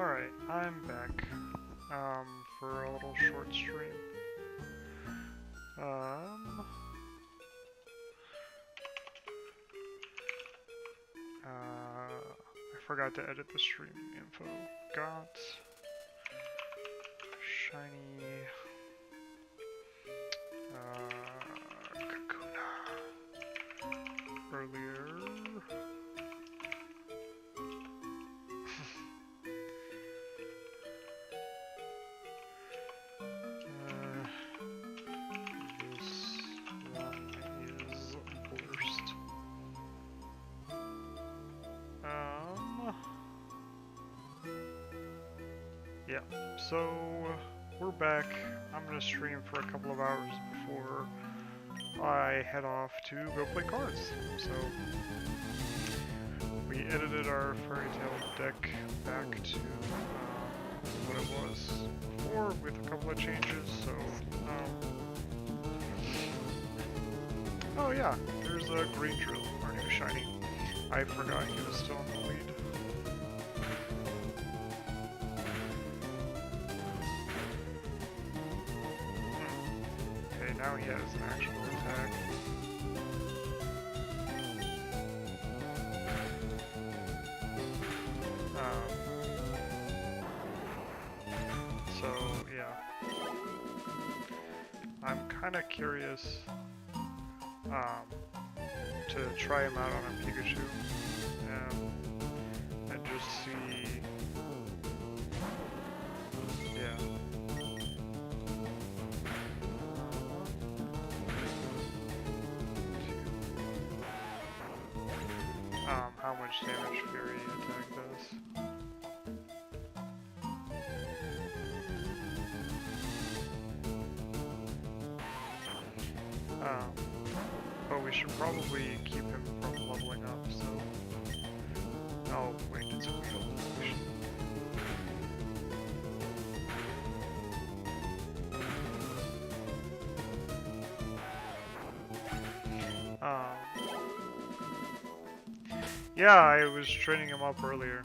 Alright, I'm back for a little short stream. I forgot to edit the stream info. Got shiny kakuna earlier. This one is blursed. Yeah, so we're back. I'm gonna stream for a couple of hours before I head off to go play cards. So we edited our fairy tale deck back to what it was before with a couple of changes. So oh yeah, there's a green drill, our new shiny. I forgot he was still in the lead. Okay, now he has an actual attack. So yeah, I'm kind of curious to try him out on a Pikachu and just see, yeah. How much damage Fury attack does. But we should probably keep him from leveling up, so... Oh, wait, it's a wheel. Yeah, I was training him up earlier.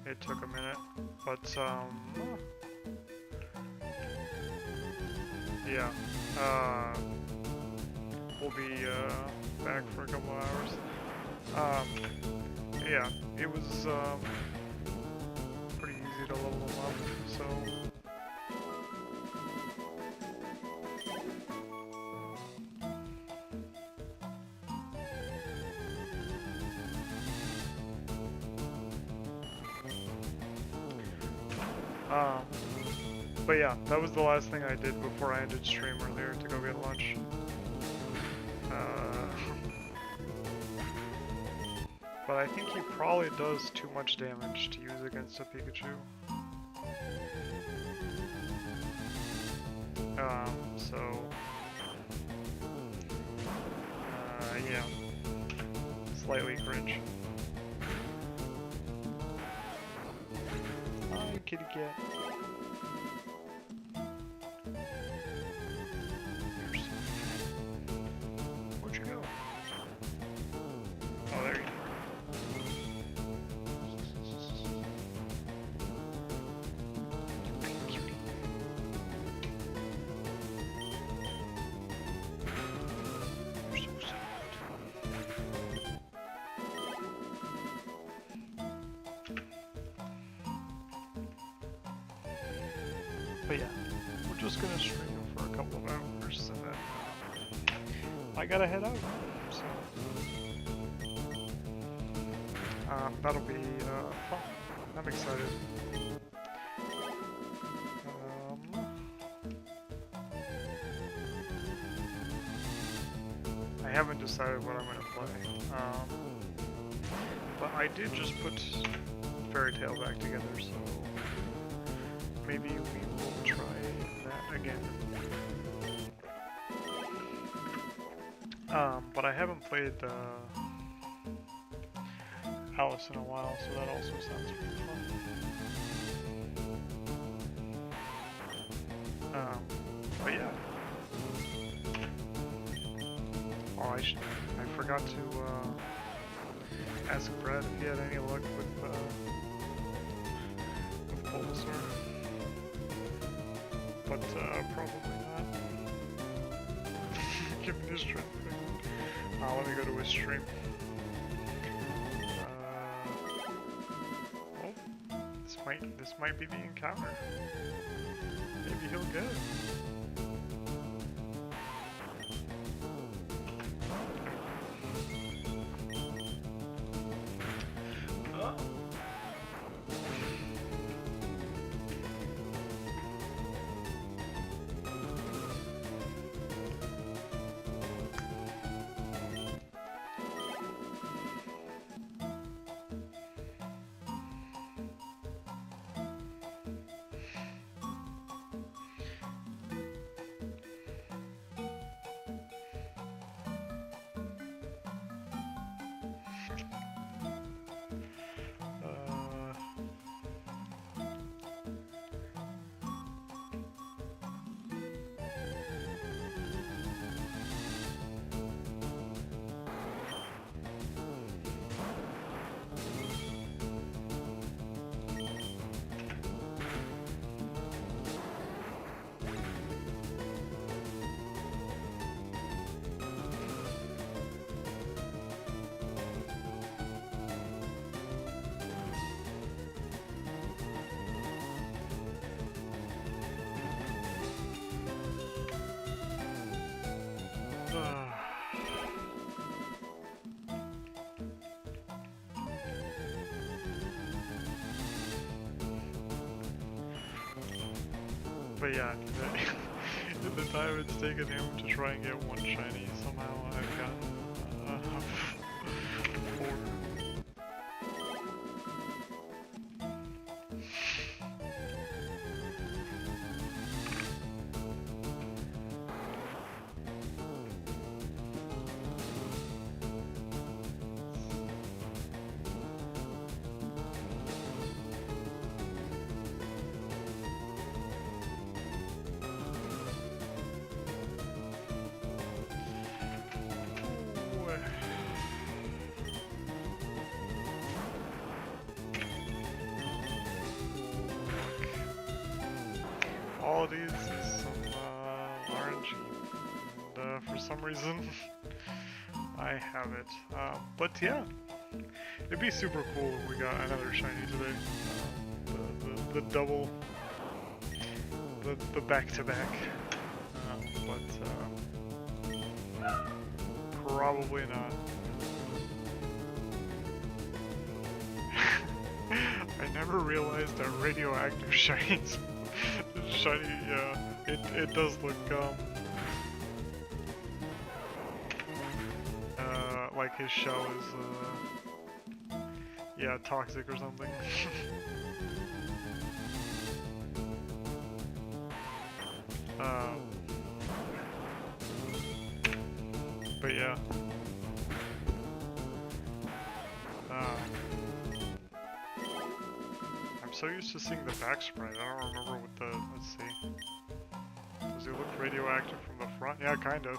It took a minute, but, yeah, we'll be, back for a couple of hours. Yeah, it was, pretty easy to level him up, so... But yeah, that was the last thing I did before I ended stream earlier to go get lunch. But I think he probably does too much damage to use against a Pikachu. So... yeah. Slightly cringe. Hi, kitty cat. Where'd you go? Oh, there you are. But yeah, we're just gonna stream for a couple of hours and then I gotta head out, so that'll be fun. I'm excited. I haven't decided what I'm gonna play, but I did just put Fairy Tail back together, so maybe we will try that again. But I haven't played Alice in a while, so that also sounds pretty fun. But yeah. Oh, I forgot to ask Brad if he had any luck with Bulbasaur. But probably not. Give me his strength. Let me go to his stream. Oh, this might be the encounter. Maybe he'll get it. But yeah, in the time it's taken him to try and get one shiny, somehow I've gotten 4. All it is some RNG, and for some reason I have it. But yeah, it'd be super cool if we got another shiny today. The double, the back-to-back, but probably not. I never realized that radioactive shinies. Shiny, yeah, it does look, like his shell is, yeah, toxic or something. But yeah. I'm so used to seeing the back sprite, I don't remember what the, let's see. Does he look radioactive from the front? Yeah, kind of.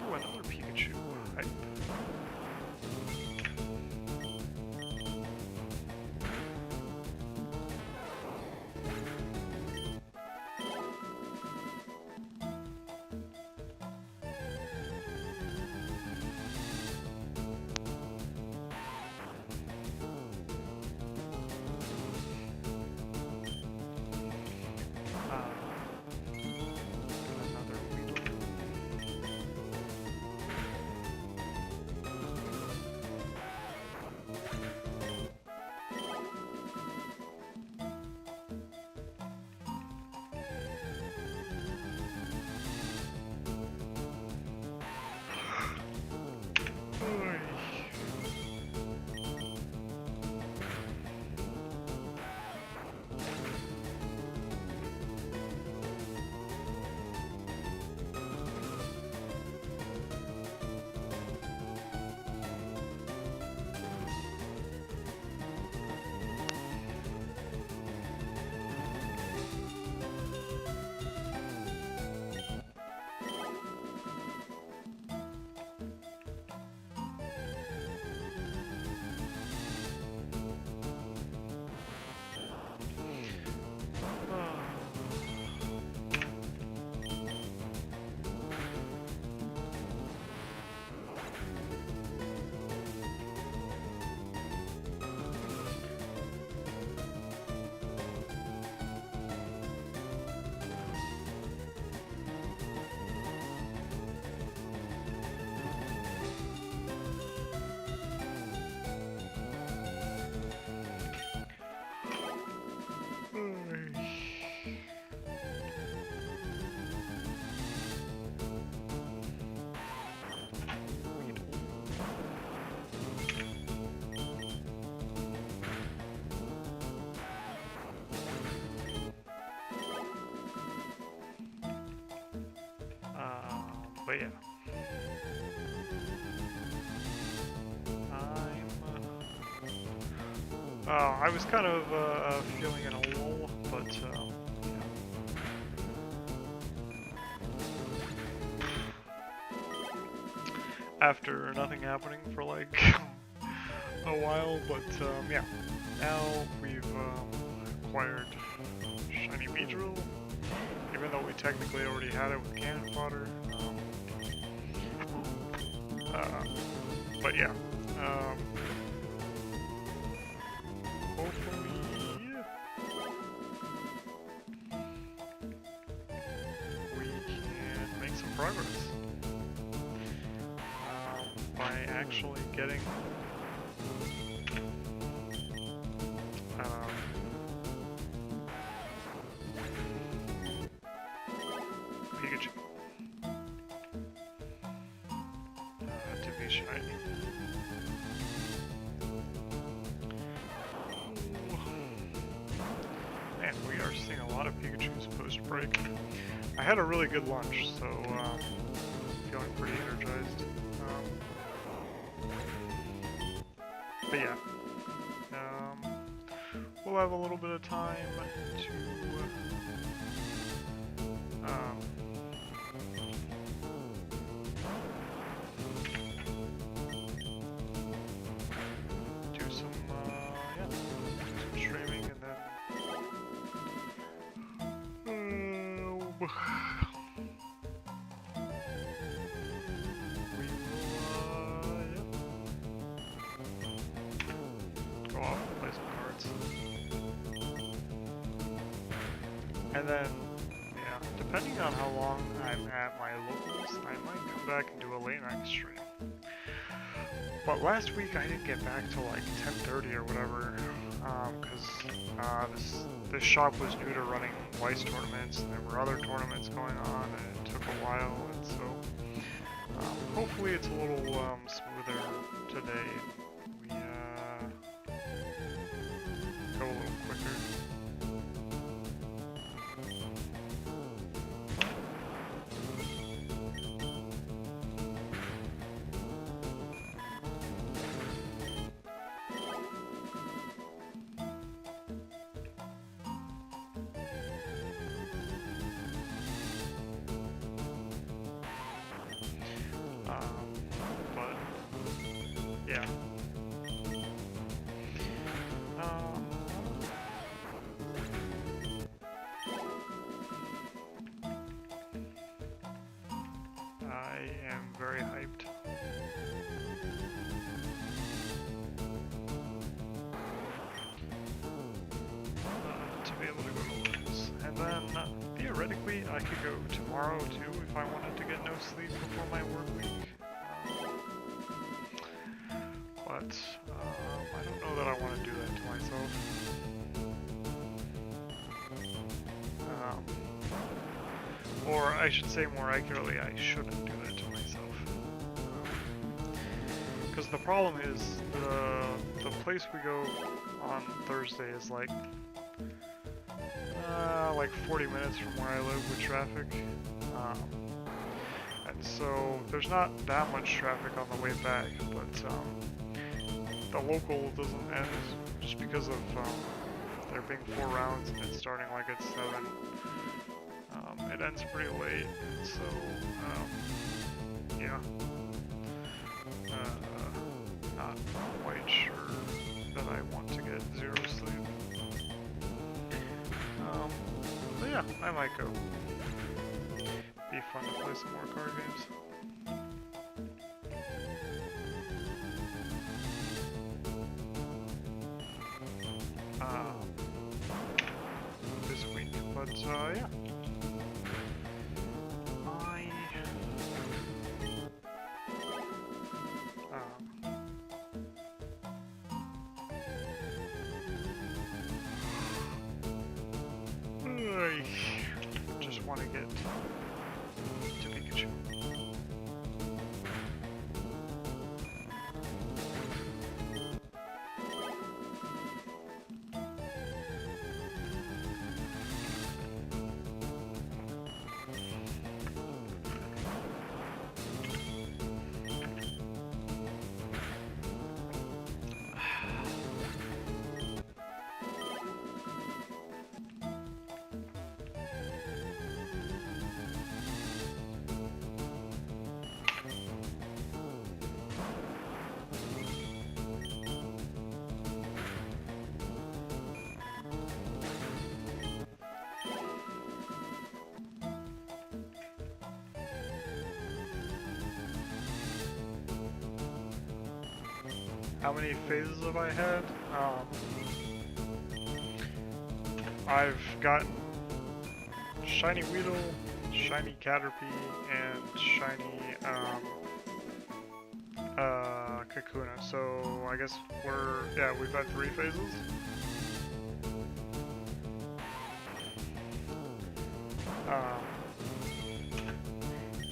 Ooh, another Pikachu. Hype. yeah. I was kind of feeling in a lull, but yeah. After nothing happening for like a while, but yeah. Now we've acquired shiny Beedrill, even though we technically already had it with cannon fodder. But yeah. Hopefully we can make some progress by actually getting Pikachu to be shiny. Man, we are seeing a lot of Pikachus post-break. I had a really good lunch, so feeling pretty energized. But yeah, we'll have a little bit of time to do some streaming, and then we will go off and play some cards. And then, yeah, depending on how long I'm at my locals, I might come back and do a late night stream. But last week I didn't get back till like 10:30 or whatever, because this shop was new to running Weiss tournaments, and there were other tournaments going on, and it took a while, and so hopefully it's a little smoother today. We go a little quicker. But yeah. I am very hyped. To be able to go to Locals. And then, theoretically, I could go tomorrow too if I wanted to get no sleep before my work week. But I don't know that I want to do that to myself. Or I should say more accurately, I shouldn't do that to myself. Because the problem is, the place we go on Thursday is like 40 minutes from where I live with traffic. And so there's not that much traffic on the way back, but the local doesn't end just because of there being 4 rounds and it's starting like at 7. It ends pretty late, and so yeah, not quite sure that I want to get 0 sleep. But yeah, I might go. Be fun to play some more card games. This week, but yeah. I just want to get to Pikachu. how many phases have I had? I've gotten shiny Weedle, shiny Caterpie, and shiny kakuna. So I guess we've had 3 phases.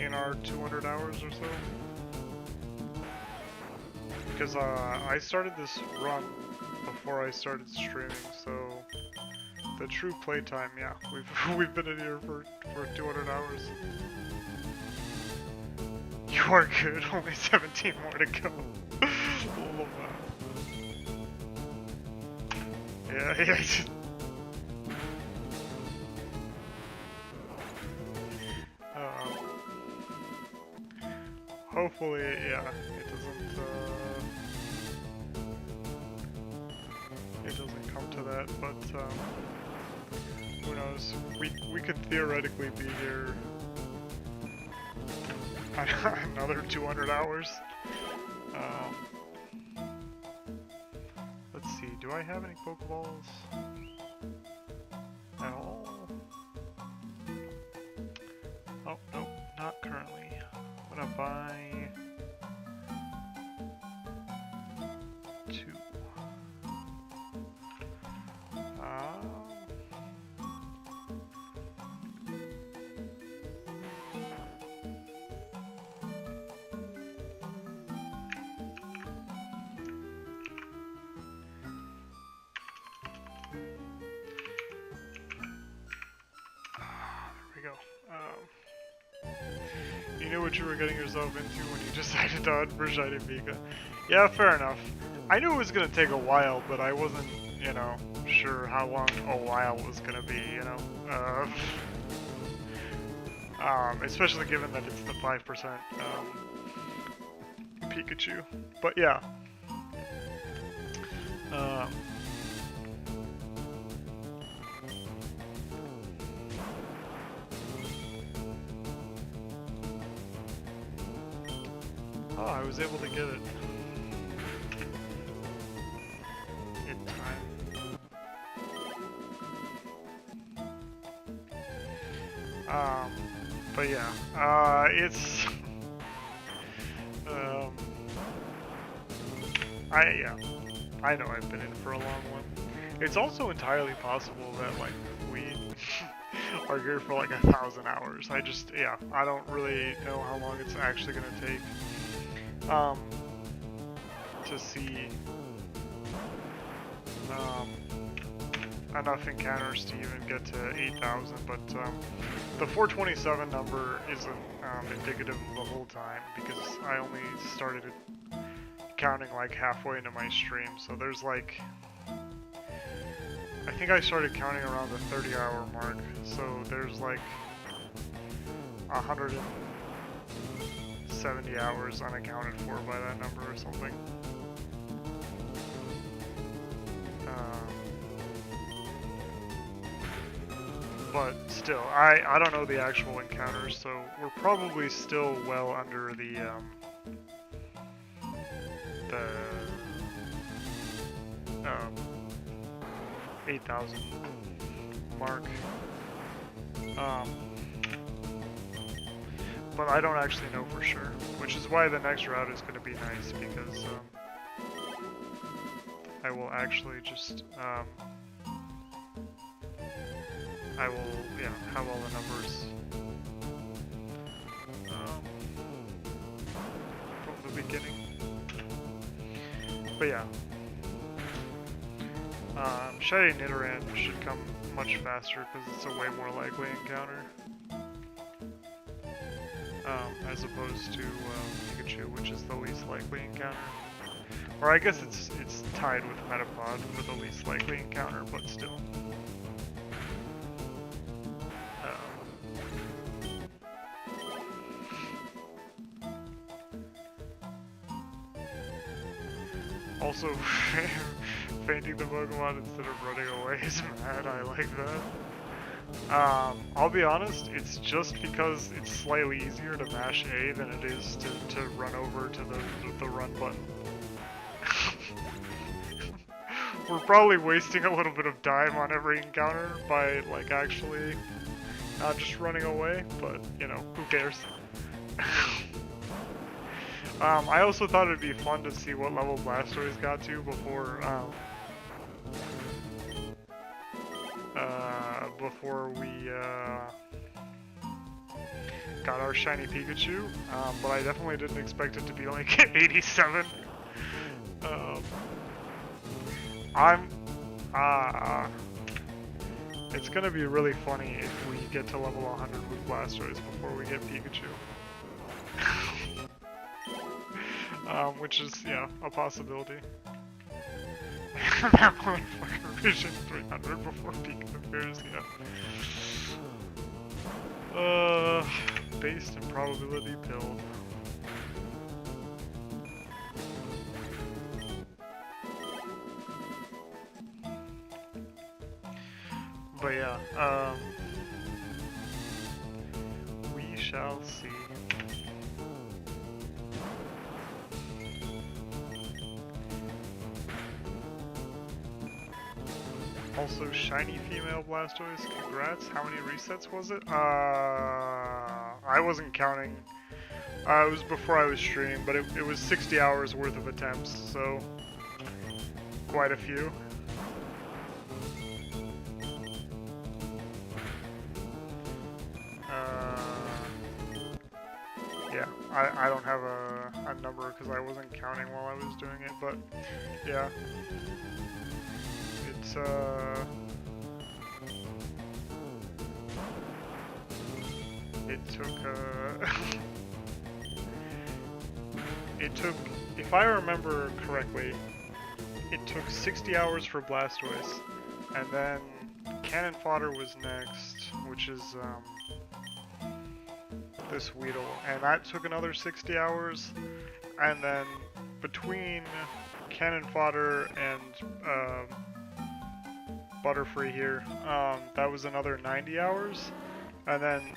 In our 200 hours or so. Because I started this run before I started streaming, so the true playtime, yeah, we've been in here for 200 hours. You are good, only 17 more to go. Love that. Yeah. Hopefully, yeah, it doesn't come to that, but who knows? We could theoretically be here another 200 hours. Let's see, do I have any Pokeballs at all? Oh, nope, not currently. I'm gonna buy 2. There we go. You knew what you were getting yourself into when you decided to hunt for shiny Pika. Yeah, fair enough. I knew it was gonna take a while, but I wasn't, sure how long a while was gonna be, especially given that it's the 5% Pikachu. But yeah. Oh, I was able to get it in time. But yeah, it's I know I've been in for a long one. It's also entirely possible that like we are here for like 1,000 hours. I don't really know how long it's actually gonna take to see enough encounters to even get to 8,000, but the 427 number isn't indicative of the whole time, because I only started counting like halfway into my stream, so there's like, I think I started counting around the 30-hour mark, so there's like 170 hours unaccounted for by that number or something. But still, I don't know the actual encounters, so we're probably still well under the 8,000 mark. But I don't actually know for sure, which is why the next route is going to be nice, because I will actually just I will, have all the numbers from the beginning. But yeah, shiny Nidoran should come much faster because it's a way more likely encounter, as opposed to Pikachu, which is the least likely encounter. Or I guess it's tied with Metapod for the least likely encounter, but still. Also, fainting the Pokemon instead of running away is mad. I like that. I'll be honest, it's just because it's slightly easier to mash A than it is to run over to the run button. we're probably wasting a little bit of time on every encounter by like actually not just running away, but you know, who cares? I also thought it'd be fun to see what level Blastoise got to before we got our shiny Pikachu, but I definitely didn't expect it to be like 87. It's gonna be really funny if we get to level 100 with Blastoise before we get Pikachu. Which is, yeah, a possibility. That motherfucker reaching 300 before Pikachu appears, yeah. Based in probability build. But yeah, we shall see. Also, shiny female Blastoise, congrats. How many resets was it? I wasn't counting. It was before I was streaming, but it was 60 hours worth of attempts, so quite a few. Yeah, I don't have a number because I wasn't counting while I was doing it, but yeah. It's it took, if I remember correctly, it took 60 hours for Blastoise, and then Cannon Fodder was next, which is this Weedle, and that took another 60 hours, and then between Cannon Fodder and Butterfree here, that was another 90 hours, and then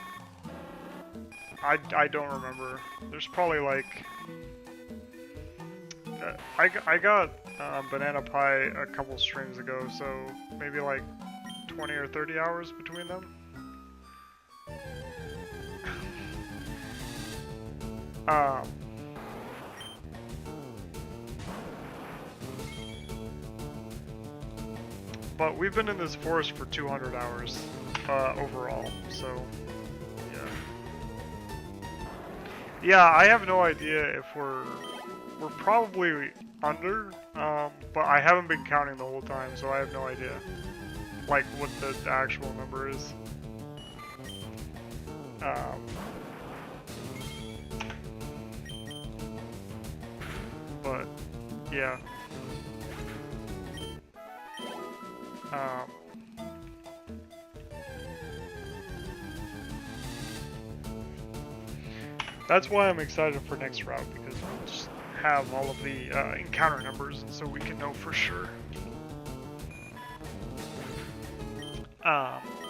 I don't remember. There's probably like I got Banana Pie a couple streams ago, so maybe like 20 or 30 hours between them. But we've been in this forest for 200 hours overall, so yeah. Yeah, I have no idea if we're probably under, but I haven't been counting the whole time, so I have no idea, like, what the actual number is. But yeah. That's why I'm excited for next route, because we'll just have all of the encounter numbers, and so we can know for sure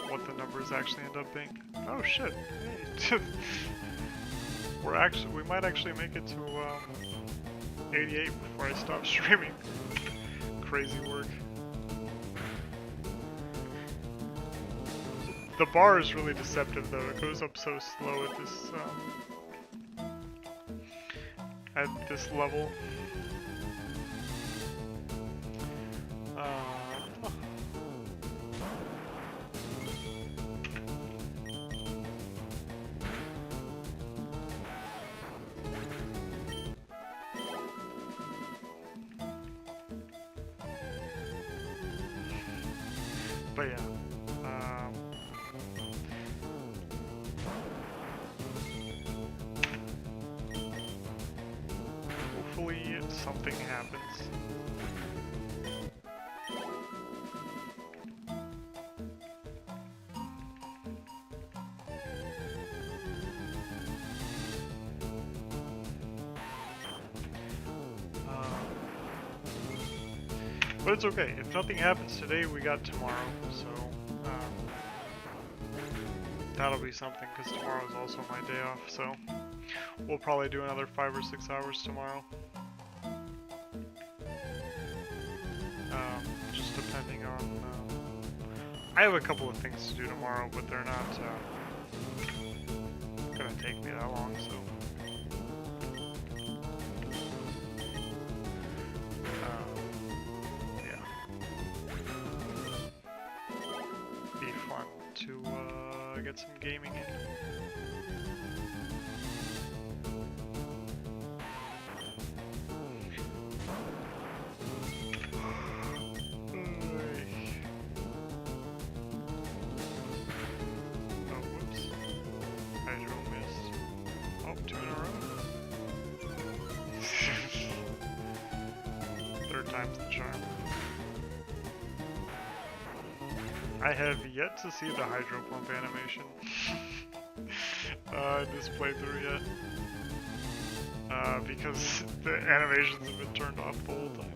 what the numbers actually end up being. Oh shit! Hey. we might actually make it to 88 before I stop streaming. Crazy work. The bar is really deceptive though, it goes up so slow at this level. But yeah. Hopefully something happens. But it's okay. If nothing happens today, we got tomorrow, so that'll be something, because tomorrow is also my day off, so we'll probably do another 5 or 6 hours tomorrow. depending on... I have a couple of things to do tomorrow, but they're not gonna take me that long, so... yeah. Be fun to get some gaming in. Time's the charm. I have yet to see the hydro pump animation in this playthrough yet. Because the animations have been turned off the whole time.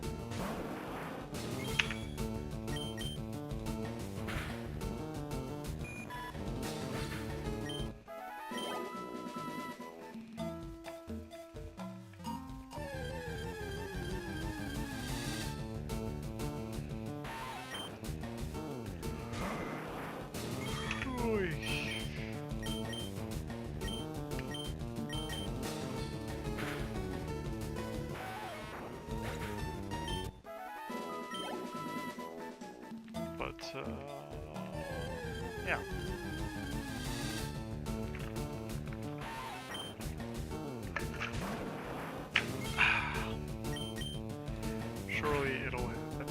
Yeah. Surely it'll happen.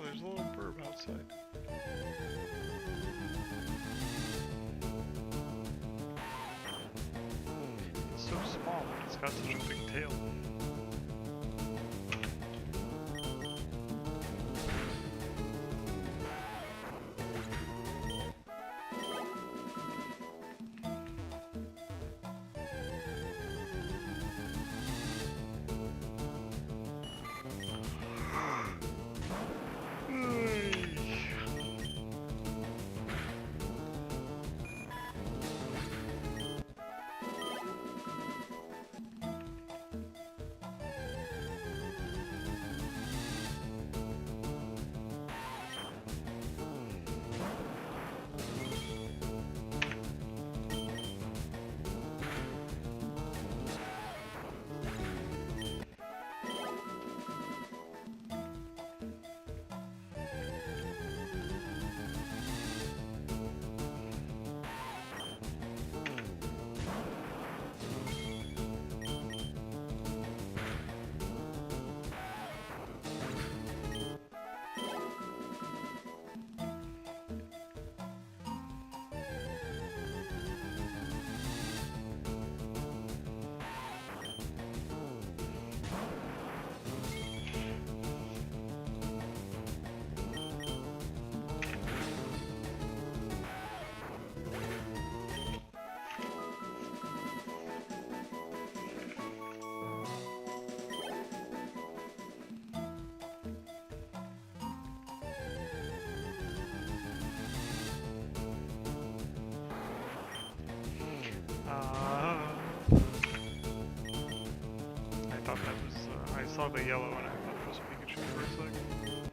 There's a little burb outside. It's so small, but it's got such a big tail. I thought that was, I saw the yellow and I thought it was Pikachu for a second.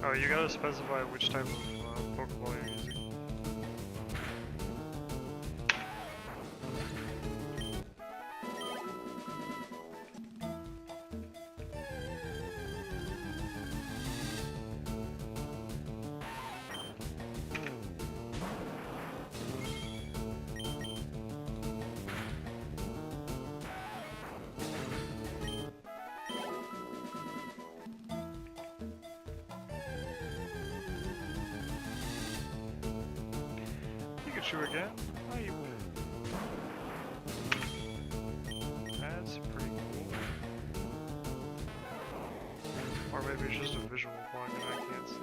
Oh, you gotta specify which type of Pokeball you're using. Pikachu again? Hype. That's pretty cool. Or maybe it's just a visual bug and I can't see it.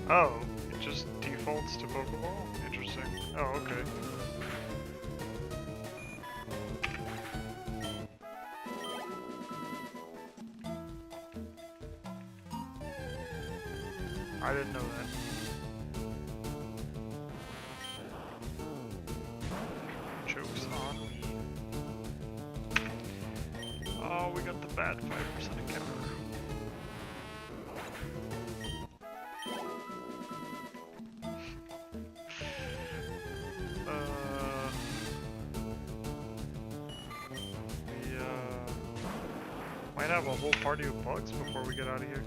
Oh, it just defaults to Pokeball? Interesting. Oh, okay. I didn't know that. Joke's on me. Oh, we got the bad 5% encounter. Might have a whole party of bugs before we get out of here.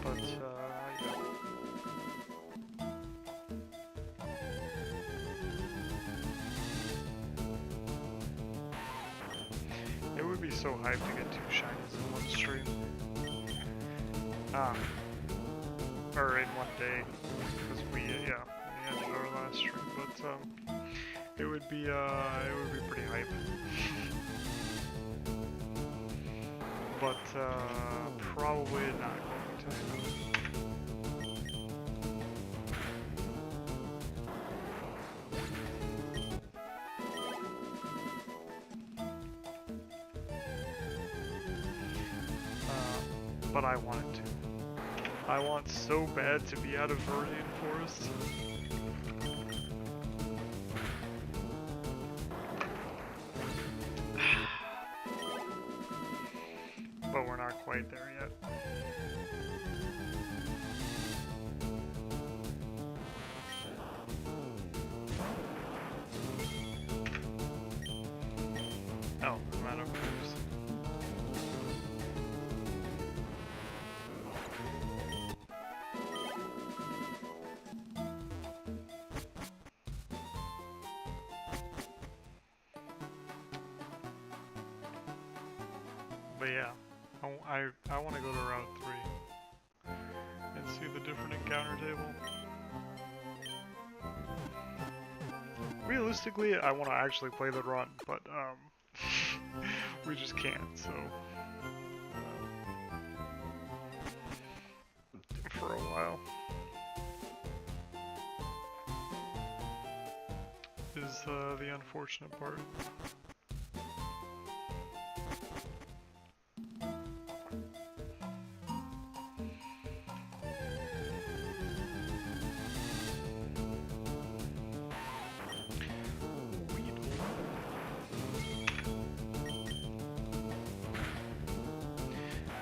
But, yeah. It would be so hyped to get 2 shinies in one stream. Or in one day, because we ended our last stream, but, it would be pretty hype. But, probably not going to happen. But I want it to. I want so bad to be out of Viridian Forest. But we're not quite there yet. Oh, I'm out of moves. But yeah, I want to go to Route 3 and see the different encounter table. Realistically, I want to actually play the run, but we just can't, so for a while is the unfortunate part.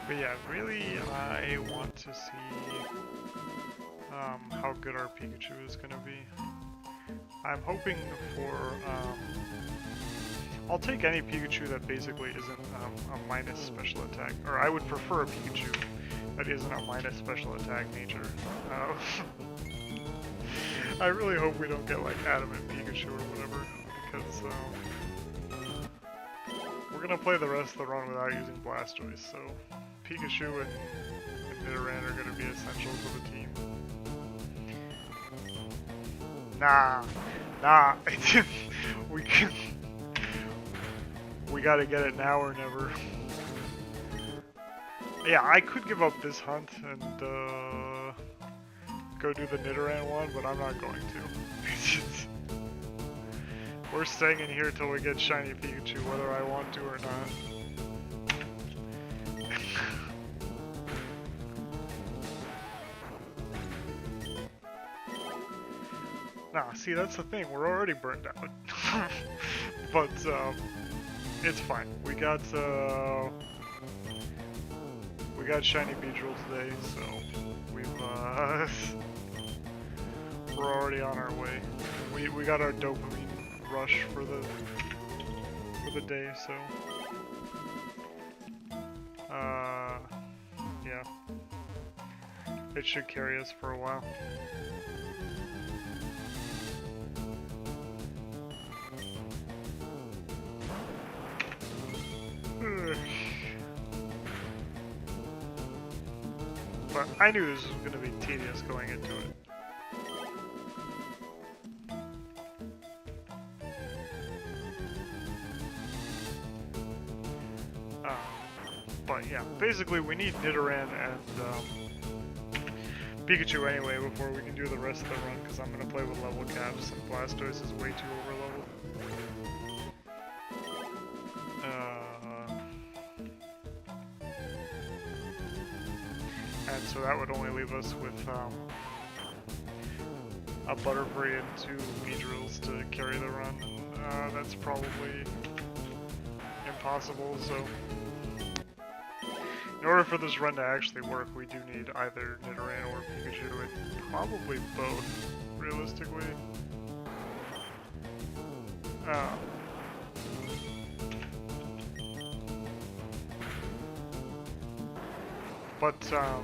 But yeah, really, I want to see how good our Pikachu is going to be. I'm hoping for, I'll take any Pikachu that basically isn't a minus special attack, or I would prefer a Pikachu that isn't a minus special attack nature. I really hope we don't get like Adamant Pikachu or whatever, because we're going to play the rest of the run without using Blastoise, so Pikachu and Nidoran are going to be essential to the team. Nah, Nah, we can. We gotta get it now or never. Yeah, I could give up this hunt and go do the Nidoran one, but I'm not going to. We're staying in here till we get shiny Pikachu, whether I want to or not. Nah, see, that's the thing. We're already burned out. But it's fine. We got shiny Beedrill today, so we're already on our way. We got our dopamine rush for the day, so yeah, it should carry us for a while. But I knew this was going to be tedious going into it. But yeah, basically we need Nidoran and Pikachu anyway before we can do the rest of the run, because I'm going to play with level caps and Blastoise is way too overleveled. And so that would only leave us with a Butterfree and 2 Beedrills to carry the run. That's probably impossible, so in order for this run to actually work, we do need either Nidoran or Pikachu, and probably both, realistically. But, yeah.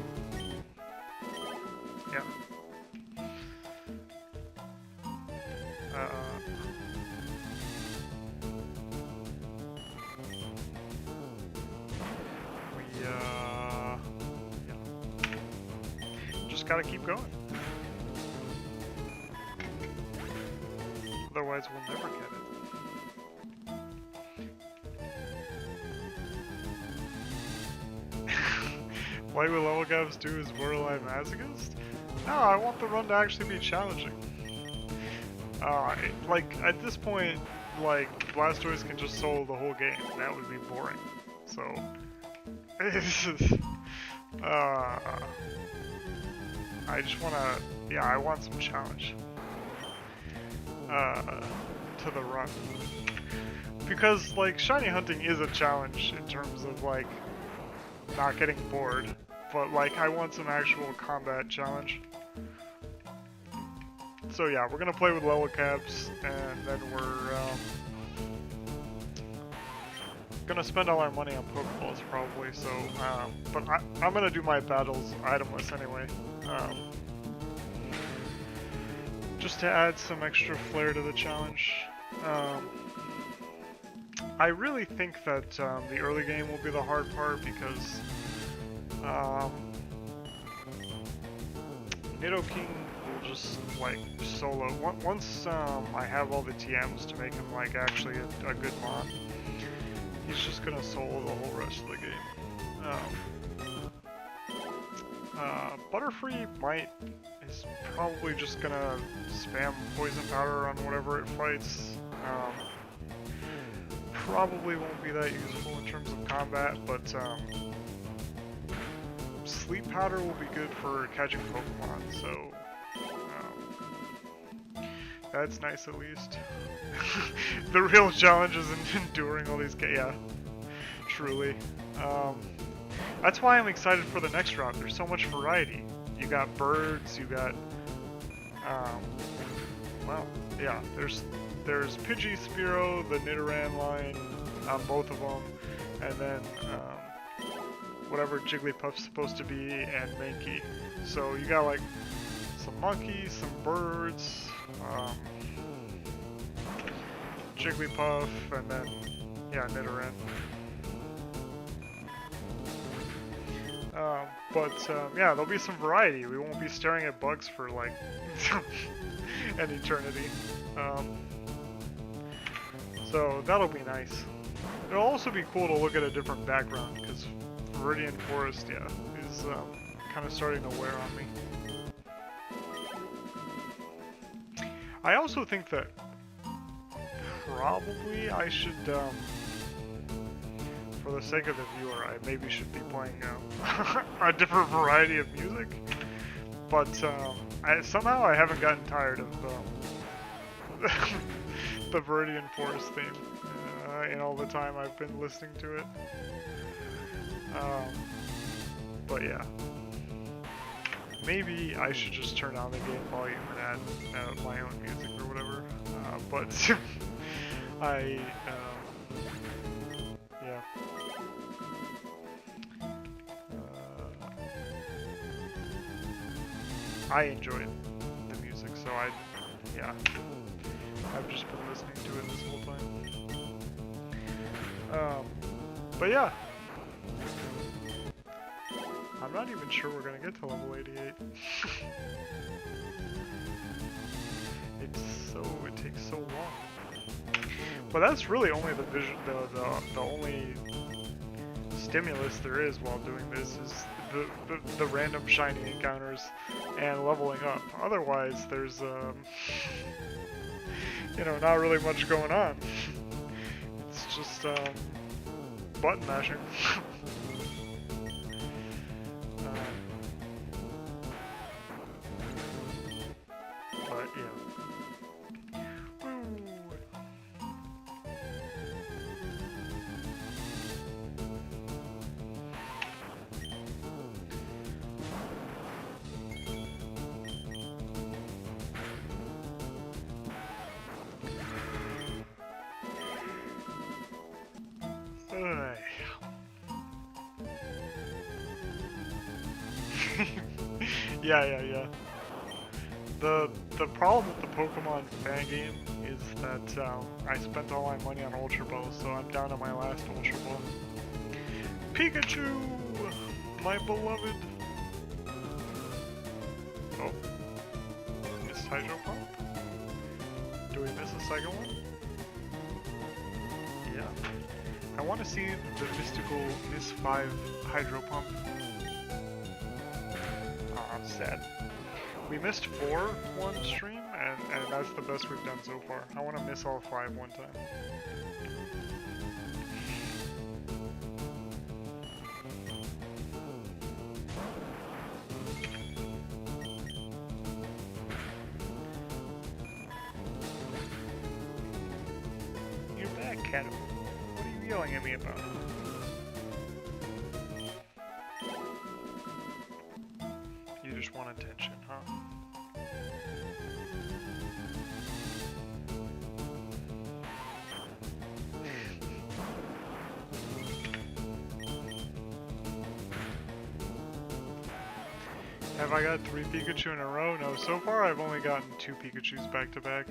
Yeah. Just gotta keep going. Otherwise, we'll never get it. Play with level caps do is borderline masochist? No, I want the run to actually be challenging. Like, at this point, like, Blastoise can just solo the whole game. That would be boring. So, I just wanna, yeah, I want some challenge. To the run. Because, like, shiny hunting is a challenge in terms of, like, not getting bored. But, like, I want some actual combat challenge. So yeah, we're gonna play with level caps, and then we're gonna spend all our money on Pokeballs probably. So, but I'm gonna do my battles itemless anyway, just to add some extra flair to the challenge. I really think that the early game will be the hard part because Nidoking will just like solo. Once I have all the TMs to make him like actually a good mon, he's just gonna solo the whole rest of the game. Butterfree is probably just gonna spam poison powder on whatever it fights. Probably won't be that useful in terms of combat, but sleep powder will be good for catching Pokemon, so that's nice at least. The real challenge is in enduring all these yeah, truly. That's why I'm excited for the next route. There's so much variety. You got birds, you got well, yeah, there's Pidgey, Spearow, the Nidoran line, both of them, and then whatever Jigglypuff's supposed to be, and Mankey. So you got like some monkeys, some birds, Jigglypuff, and then yeah, Nidoran. Yeah, there'll be some variety. We won't be staring at bugs for like an eternity. So that'll be nice. It'll also be cool to look at a different background because Viridian Forest, yeah, is kind of starting to wear on me. I also think that probably I should, for the sake of the viewer, I maybe should be playing a different variety of music. But somehow I haven't gotten tired of the Viridian Forest theme in all the time I've been listening to it. But yeah. Maybe I should just turn down the game volume and add my own music or whatever. But yeah. I enjoy the music, so yeah. I've just been listening to it this whole time. But yeah. I'm not even sure we're gonna get to level 88. It takes so long. But that's really only the only stimulus there is while doing this is the random shiny encounters and leveling up. Otherwise, there's you know, not really much going on. It's just button mashing. But yeah. Yeah. The problem with the Pokemon fan game is that I spent all my money on Ultra Ball, so I'm down to my last Ultra Ball. Pikachu! My beloved! Oh. Missed Hydro Pump? Do we miss a second one? Yeah. I want to see the mystical Miss 5 Hydro Pump. Ah, sad. We missed 4 one stream, and that's the best we've done so far. I want to miss all 5 one time. You're back, Kato. What are you yelling at me about? You just want attention, huh? Have I got 3 Pikachu in a row? No, so far I've only gotten 2 Pikachus back to back.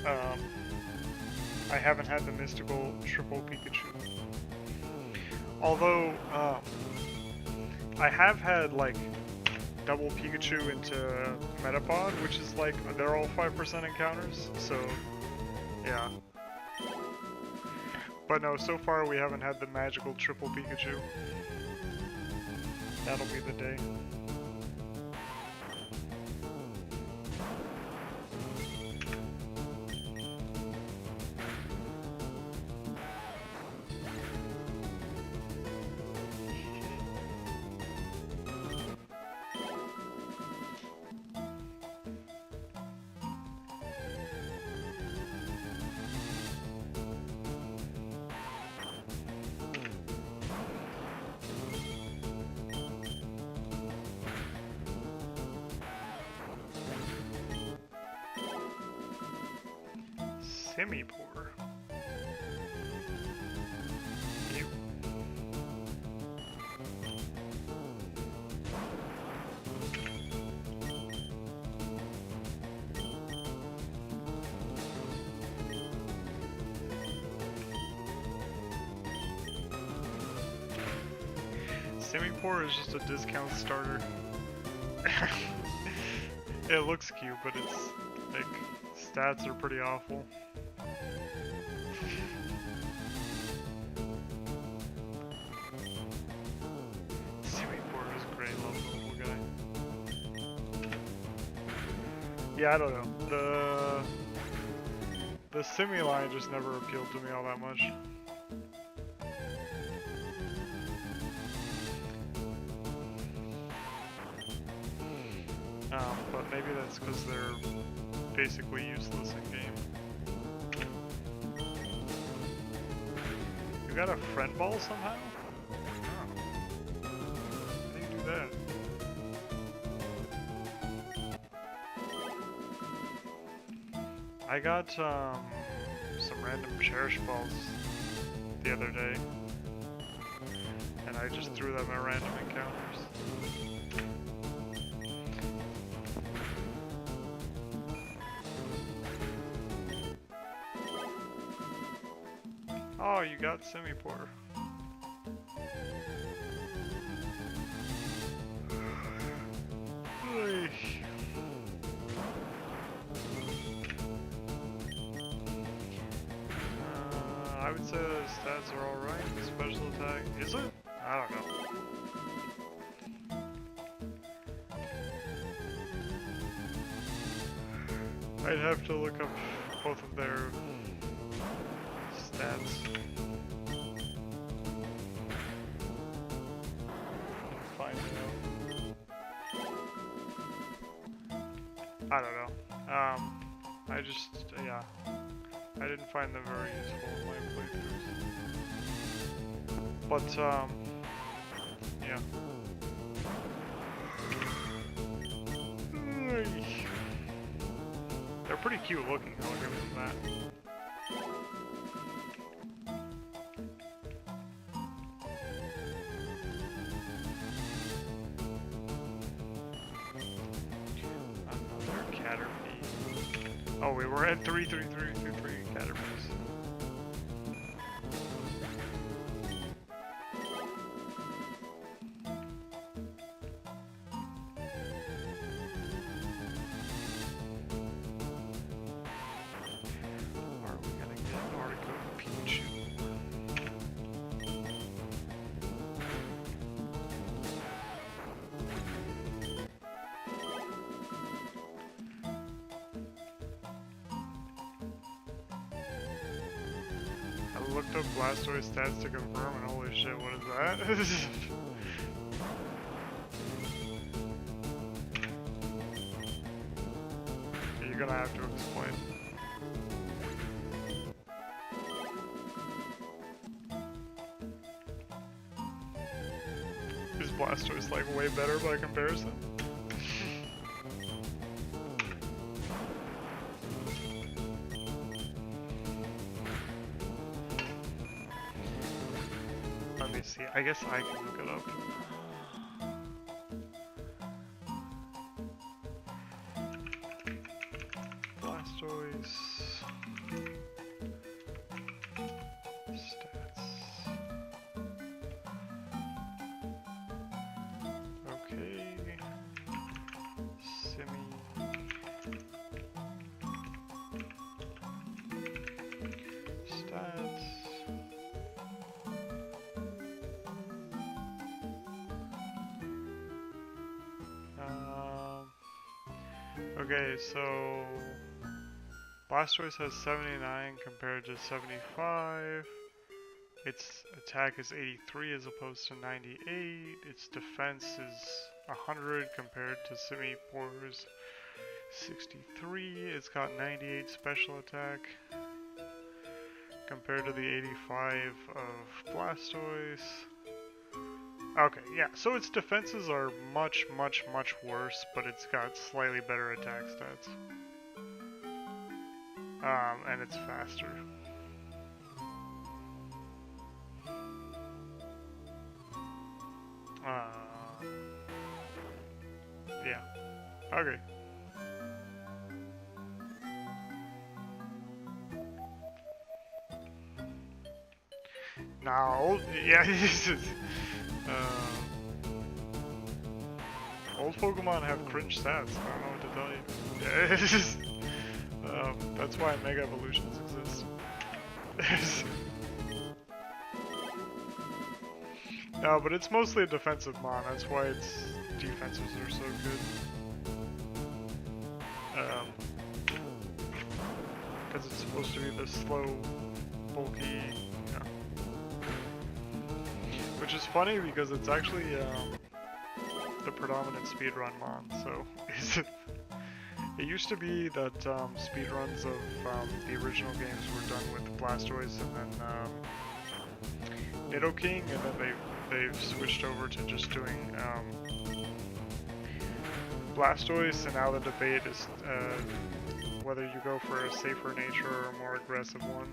I haven't had the mystical triple Pikachu. Although, I have had like double Pikachu into Metapod, which is like, they're all 5% encounters, so yeah. But no, so far we haven't had the magical triple Pikachu. That'll be the day. Semi-poor. Ew. Semi-Poor is just a discount starter. It looks cute, but its like stats are pretty awful. Semi-Poor is a great level guy. Yeah, I don't know. The Simi line just never appealed to me all that much. But maybe that's because they're basically useless in game. You got a friend ball somehow? Oh. How do you do that? I got some random cherish balls the other day, and I just threw them at random encounters. Oh, you got Semi-Poor. I would say the stats are alright. Special attack, is it? I don't know. I'd have to look up both of their stats. Find out. I don't know. I didn't find them very useful in my playthroughs. But, yeah. They're pretty cute looking, I'll give them that. Another Caterpie. Oh, we were at 3 Caterpies. Are we gonna get an article of Pikachu? I looked up Blastoise stats to confirm, and holy shit, what is that? You're gonna have to explain. Is Blastoise like way better by comparison? Let me see. I guess I can look it up. Blastoise stats. Okay. Semi. Stats. Okay, so Blastoise has 79 compared to 75. Its attack is 83 as opposed to 98. Its defense is 100 compared to Semi-Poor's 63. It's got 98 special attack compared to the 85 of Blastoise. Okay, yeah, so its defenses are much worse, but it's got slightly better attack stats. And it's faster. Yeah. Okay. Now, yeah, this is, Old Pokemon have cringe stats. I don't know what to tell you. Yeah, it's just, that's why Mega Evolutions exist. No, but it's mostly a defensive mon. That's why its defenses are so good. Because it's supposed to be the slow, bulky, which is funny because it's actually the predominant speedrun mon. So it used to be that speedruns of the original games were done with Blastoise and then Nidoking, and then they've switched over to just doing Blastoise, and now the debate is whether you go for a safer nature or a more aggressive one.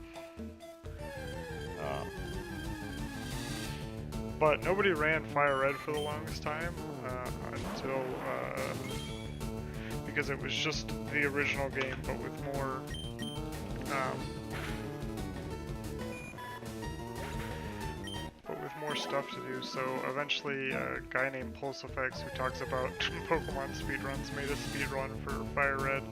But nobody ran Fire Red for the longest time until because it was just the original game, but with more stuff to do. So eventually a guy named Pulse Effects, who talks about Pokemon speedruns, made a speedrun for Fire Red.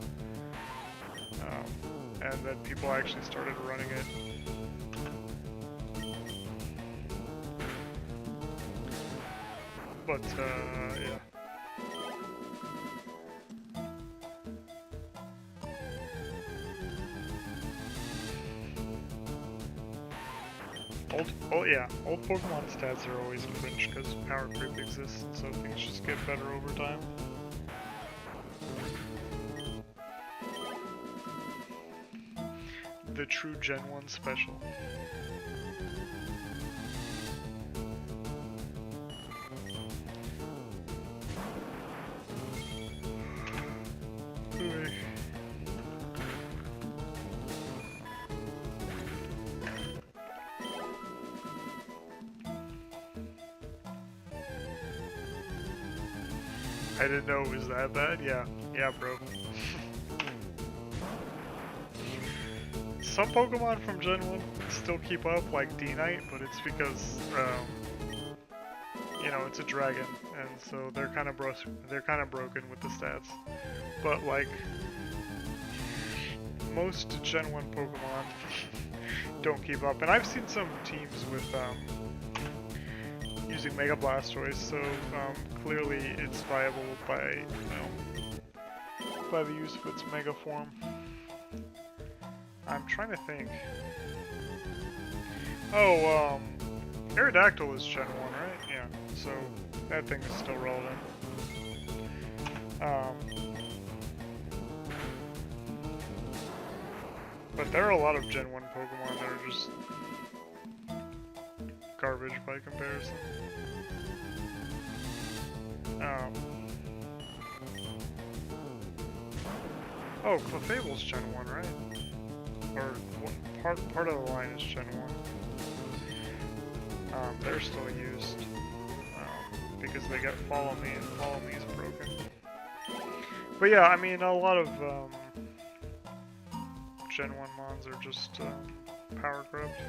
And then people actually started running it. But yeah. Old Pokemon stats are always cringe because power creep exists, and so things just get better over time. The true Gen 1 special. I didn't know it was that bad. Yeah, bro. Some Pokemon from Gen 1 still keep up, like D-Knight, but it's because, you know, it's a dragon, and so they're kind of broken with the stats. But like most Gen 1 Pokemon don't keep up, and I've seen some teams with using Mega Blastoise, so clearly it's viable by by the use of its Mega form. I'm trying to think. Oh, Aerodactyl is Gen 1, right? Yeah, so that thing is still relevant. But there are a lot of Gen 1 Pokemon that are just garbage by comparison. Oh, Clefable's Gen 1, right? Or part of the line is Gen 1. They're still used because they got Follow Me, and Follow Me is broken. But yeah, I mean, a lot of Gen 1 mons are just power corrupt.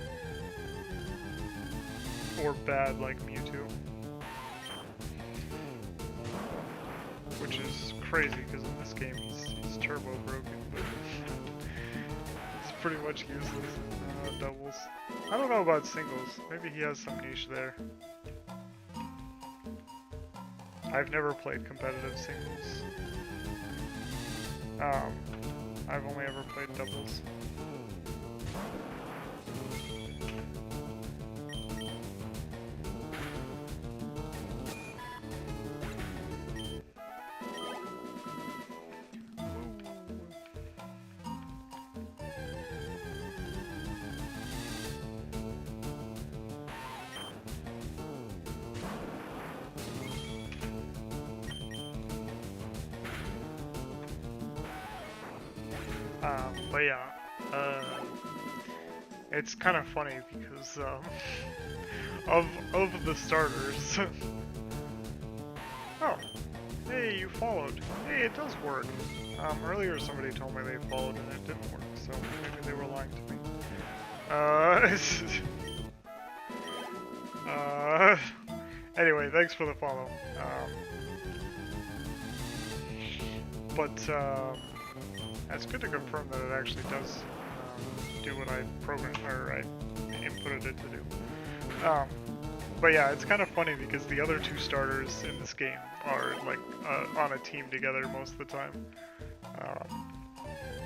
Or bad, like Mewtwo. Which is crazy, because in this game he's turbo broken, but it's pretty much useless in doubles. I don't know about singles. Maybe he has some niche there. I've never played competitive singles. I've only ever played doubles. But yeah, it's kind of funny because of the starters. Oh, hey, you followed. Hey, it does work. Earlier somebody told me they followed and it didn't work, so maybe they were lying to me. Anyway, thanks for the follow. but it's good to confirm that it actually does do what I programmed or I inputted it to do. But yeah, it's kind of funny because the other two starters in this game are like on a team together most of the time.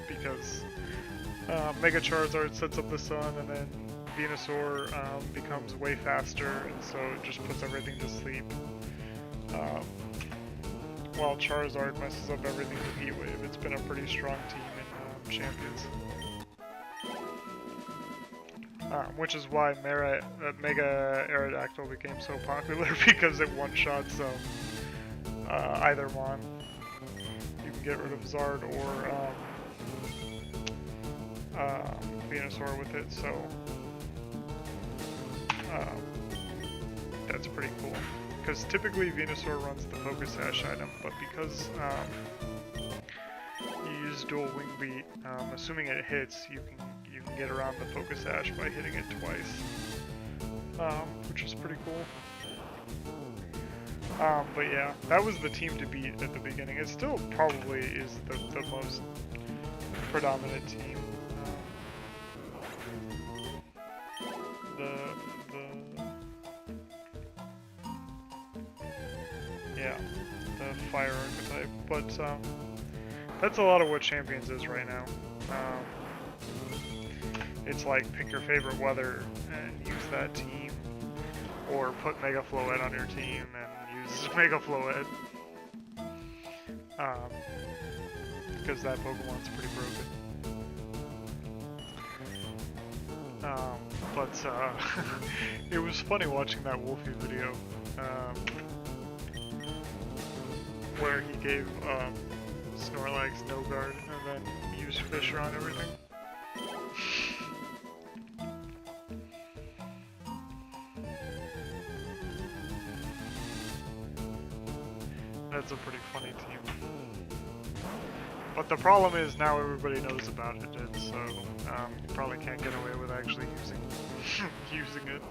Because Mega Charizard sets up the sun, and then Venusaur becomes way faster, and so it just puts everything to sleep. While Charizard messes up everything with Heat Wave. It's been a pretty strong team in Champions. Which is why Mega Aerodactyl became so popular, because it one-shots either Mon. You can get rid of Zard or Venusaur with it, so that's pretty cool. Because typically Venusaur runs the Focus Sash item, but because you use dual Wing Beat, assuming it hits, you can get around the Focus Sash by hitting it twice, which is pretty cool. But yeah, that was the team to beat at the beginning. It still probably is the most predominant team. The fire archetype, but that's a lot of what Champions is right now. It's like pick your favorite weather and use that team, or put Mega Floette on your team and use Mega Floette, because that Pokemon's pretty broken. But it was funny watching that Wolfie video. Where he gave Snorlax no guard and then used Fisher on everything. That's a pretty funny team. But the problem is now everybody knows about it, and so you probably can't get away with actually using it.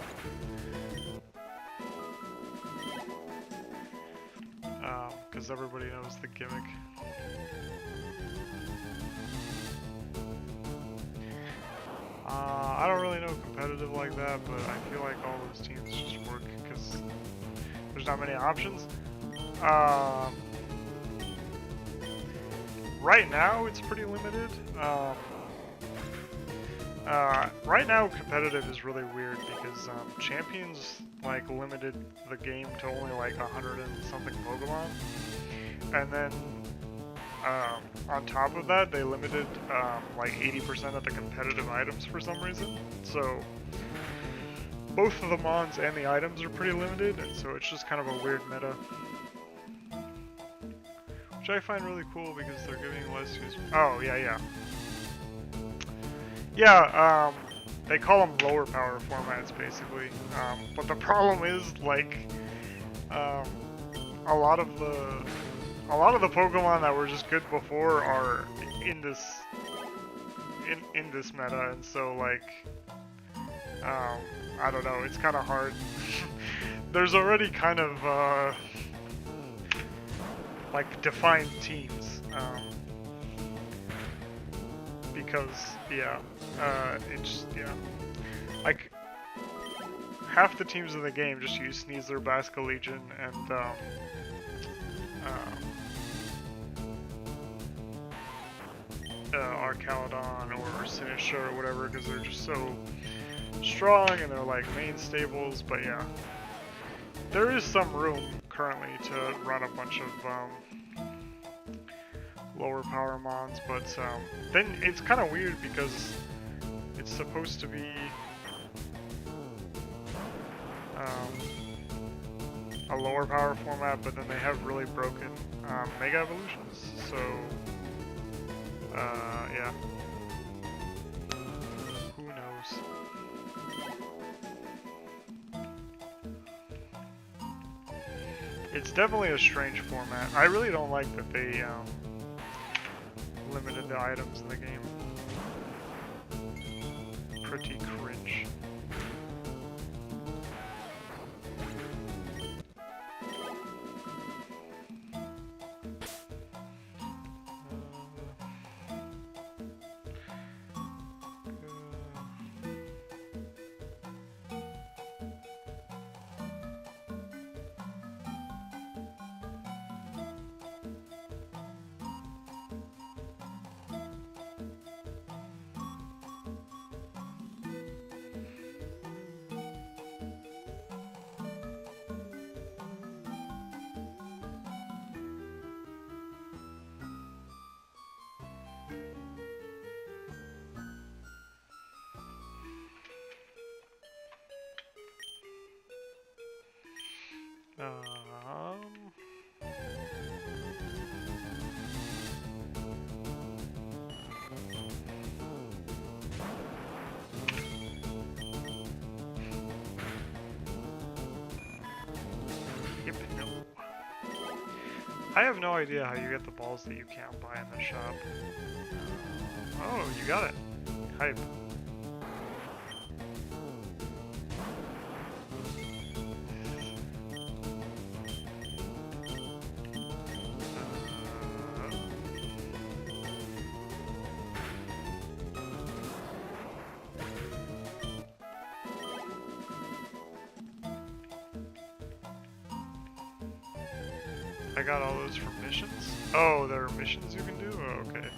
Because everybody knows the gimmick. I don't really know competitive like that, but I feel like all those teams just work because there's not many options. Right now it's pretty limited. Right now competitive is really weird because Champions like limited the game to only like 100 and something Pokemon, and then on top of that they limited like 80% of the competitive items for some reason. So both of the Mons and the items are pretty limited, and so it's just kind of a weird meta, which I find really cool because they're giving less use. Oh yeah. They call them lower power formats, basically. But the problem is, like, a lot of the Pokemon that were just good before are in this meta, and so like, I don't know. It's kind of hard. There's already kind of like defined teams, because like half the teams in the game just use Sneasler, Basculegion, and Arcaludon or Sinistcha or whatever, because they're just so strong and they're like main stables. But yeah, there is some room currently to run a bunch of lower power Mons, but then it's kind of weird because it's supposed to be a lower power format, but then they have really broken Mega Evolutions, so yeah, who knows. It's definitely a strange format. I really don't like that they limited the items in the game. Pretty cringe. Yep, no. I have no idea how you get the balls that you can't buy in the shop. Oh, you got it. Hype. I got all those from missions? Oh, there are missions you can do? Oh, okay.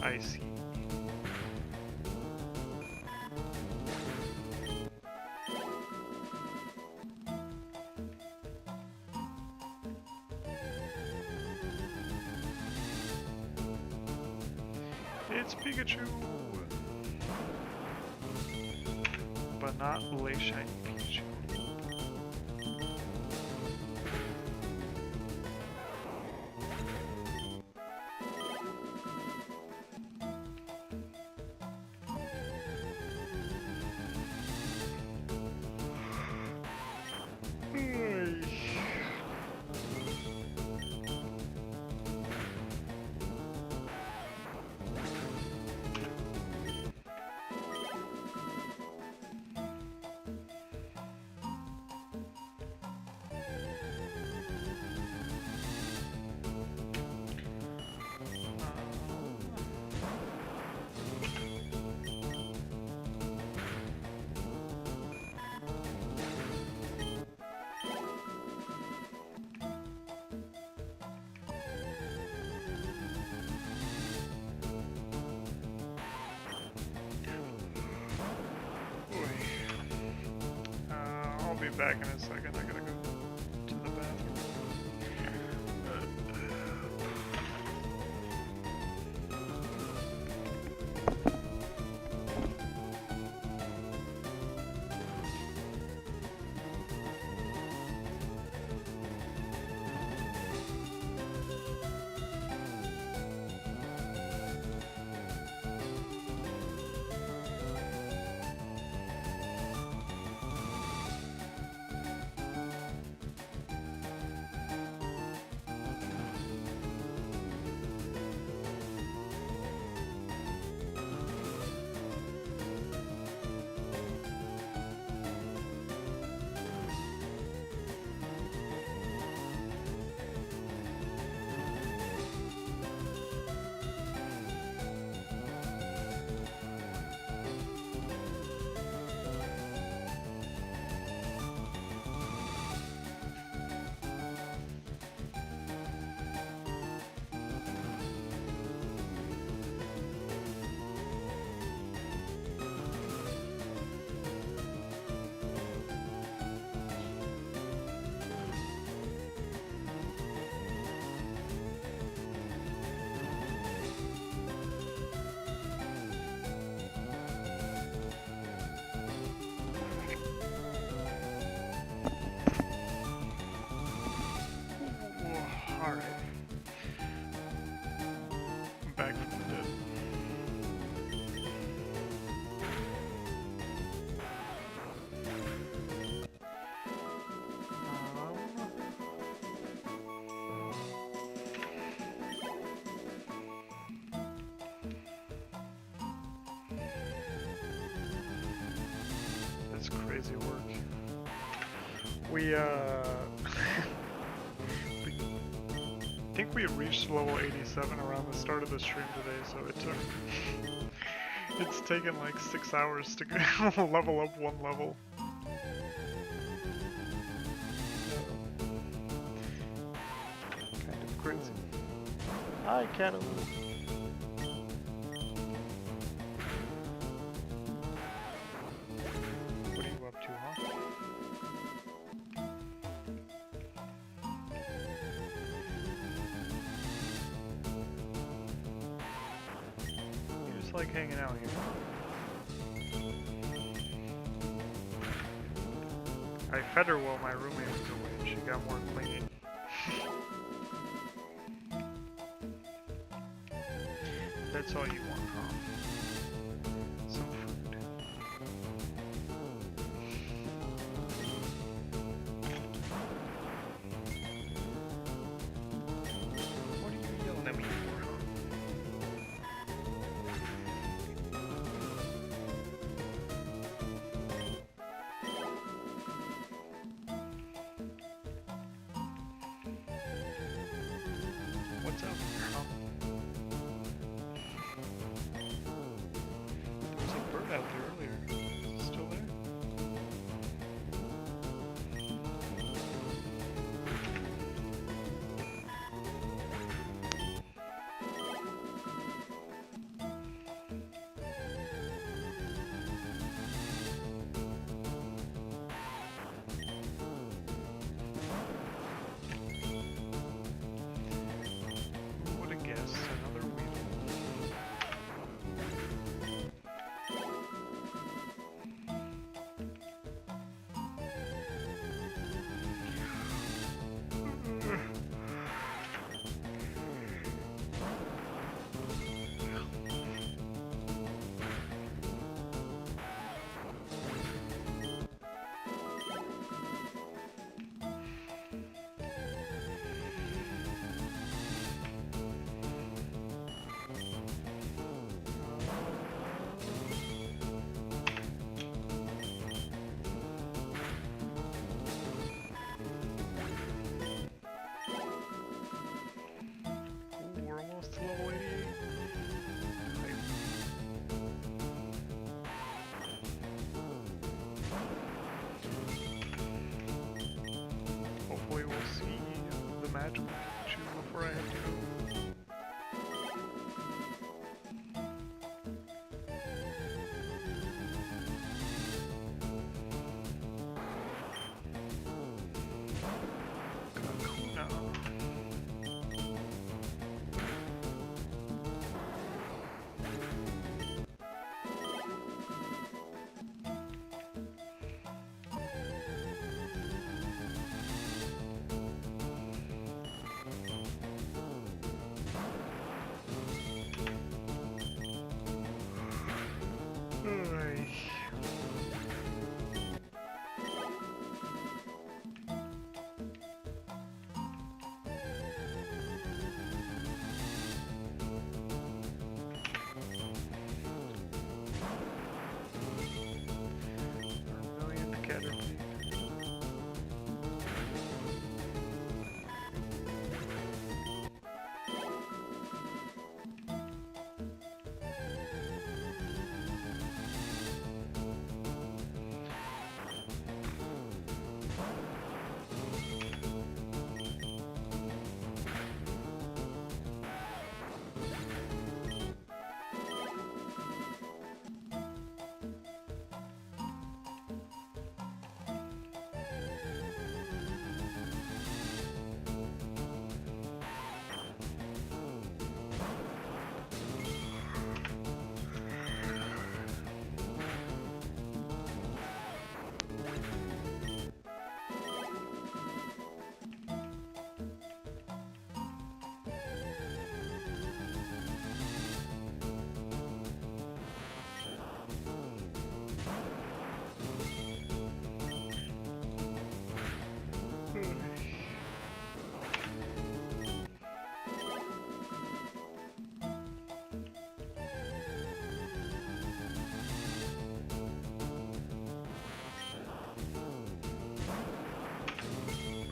I see. It's Pikachu! But not late shiny Pikachu. I'll be back in a second. I gotta go to the bathroom. Alright. I'm back from the dead. That's crazy work. I think we reached level 87 around the start of the stream today, so it took... it's taken like 6 hours to level up one level. Kind of crazy. Hi, Cataloo. What are you up to, huh? You just like hanging out here. I fed her while my roommate was away. She got more clingy. That's all you want, huh? Some food. What are you yelling at me for, huh? What's up, huh? There was a bird out there earlier. Is it still there? Who would have guessed another weasel? Ooh, we're almost to level 88. Hopefully we'll see the magical Pikachu before I have to go. Kakuna. Ay. Our millionth Caterpie.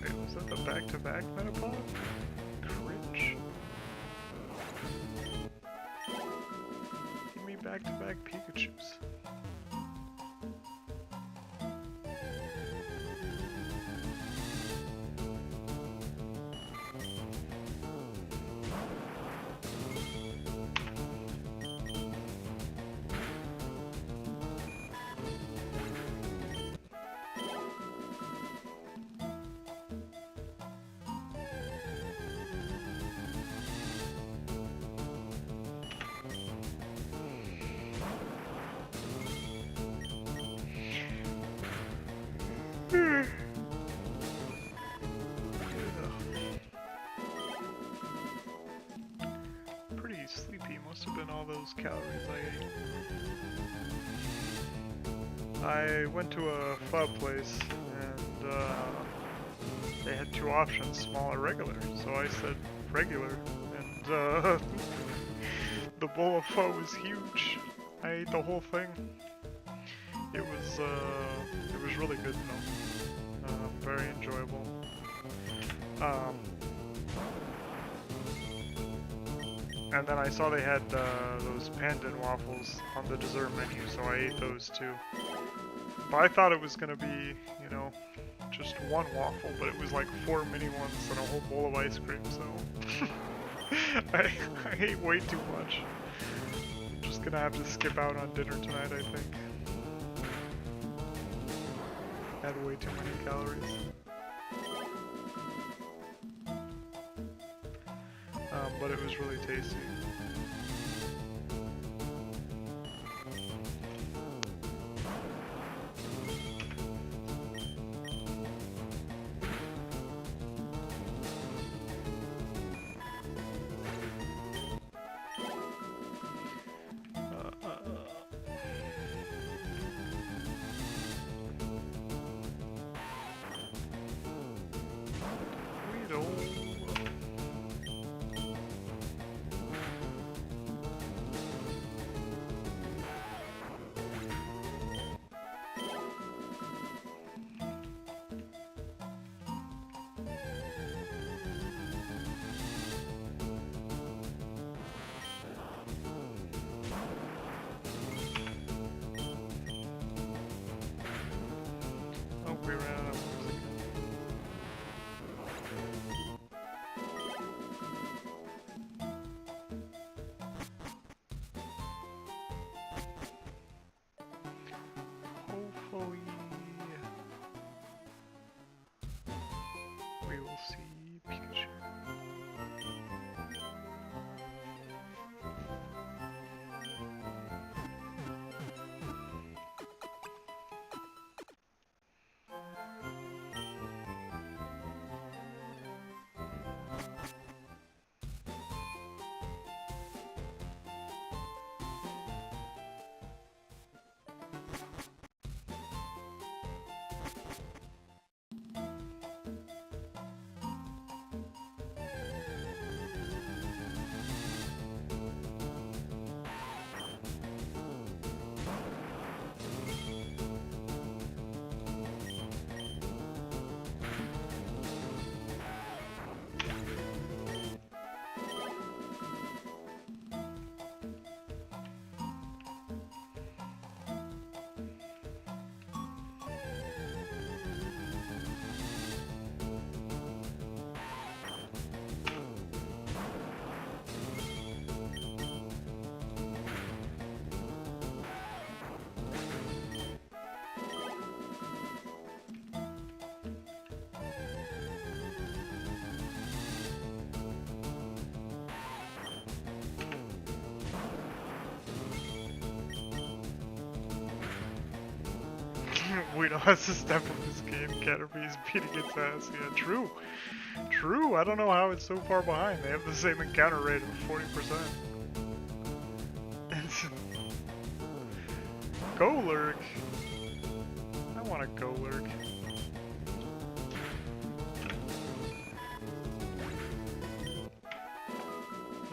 Wait, was that the back-to-back Metapod? Cringe. Give me back-to-back Pikachus. those calories I ate. I went to a pho place and they had two options, small or regular. So I said regular, and the bowl of pho was huge. I ate the whole thing. It was really good though. Very enjoyable. And then I saw they had those pandan waffles on the dessert menu, so I ate those too. But I thought it was gonna be, you know, just one waffle, but it was like 4 mini ones and a whole bowl of ice cream, so I ate way too much. I'm just gonna have to skip out on dinner tonight, I think. Had way too many calories. But it was really tasty. We ran out of music. Hopefully, we will see Pikachu. We know how to step in this game. Caterpie's beating its ass. Yeah, true. True. I don't know how it's so far behind. They have the same encounter rate of 40%. Go lurk. I want to go lurk.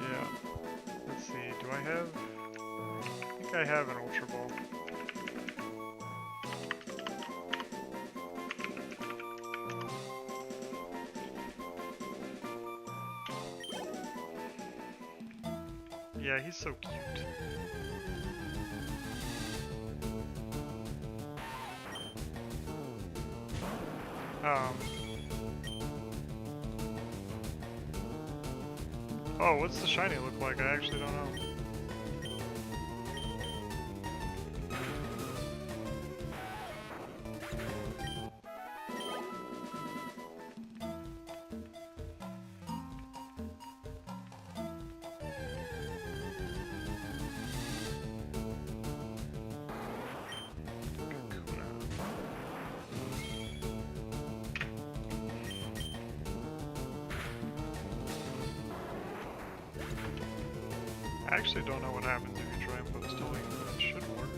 Yeah. Let's see. Do I have? I think I have an Ultra Ball. Yeah, he's so cute. Oh, what's the shiny look like? I actually don't know. actually don't know what happens if you try and post a link, but it should work.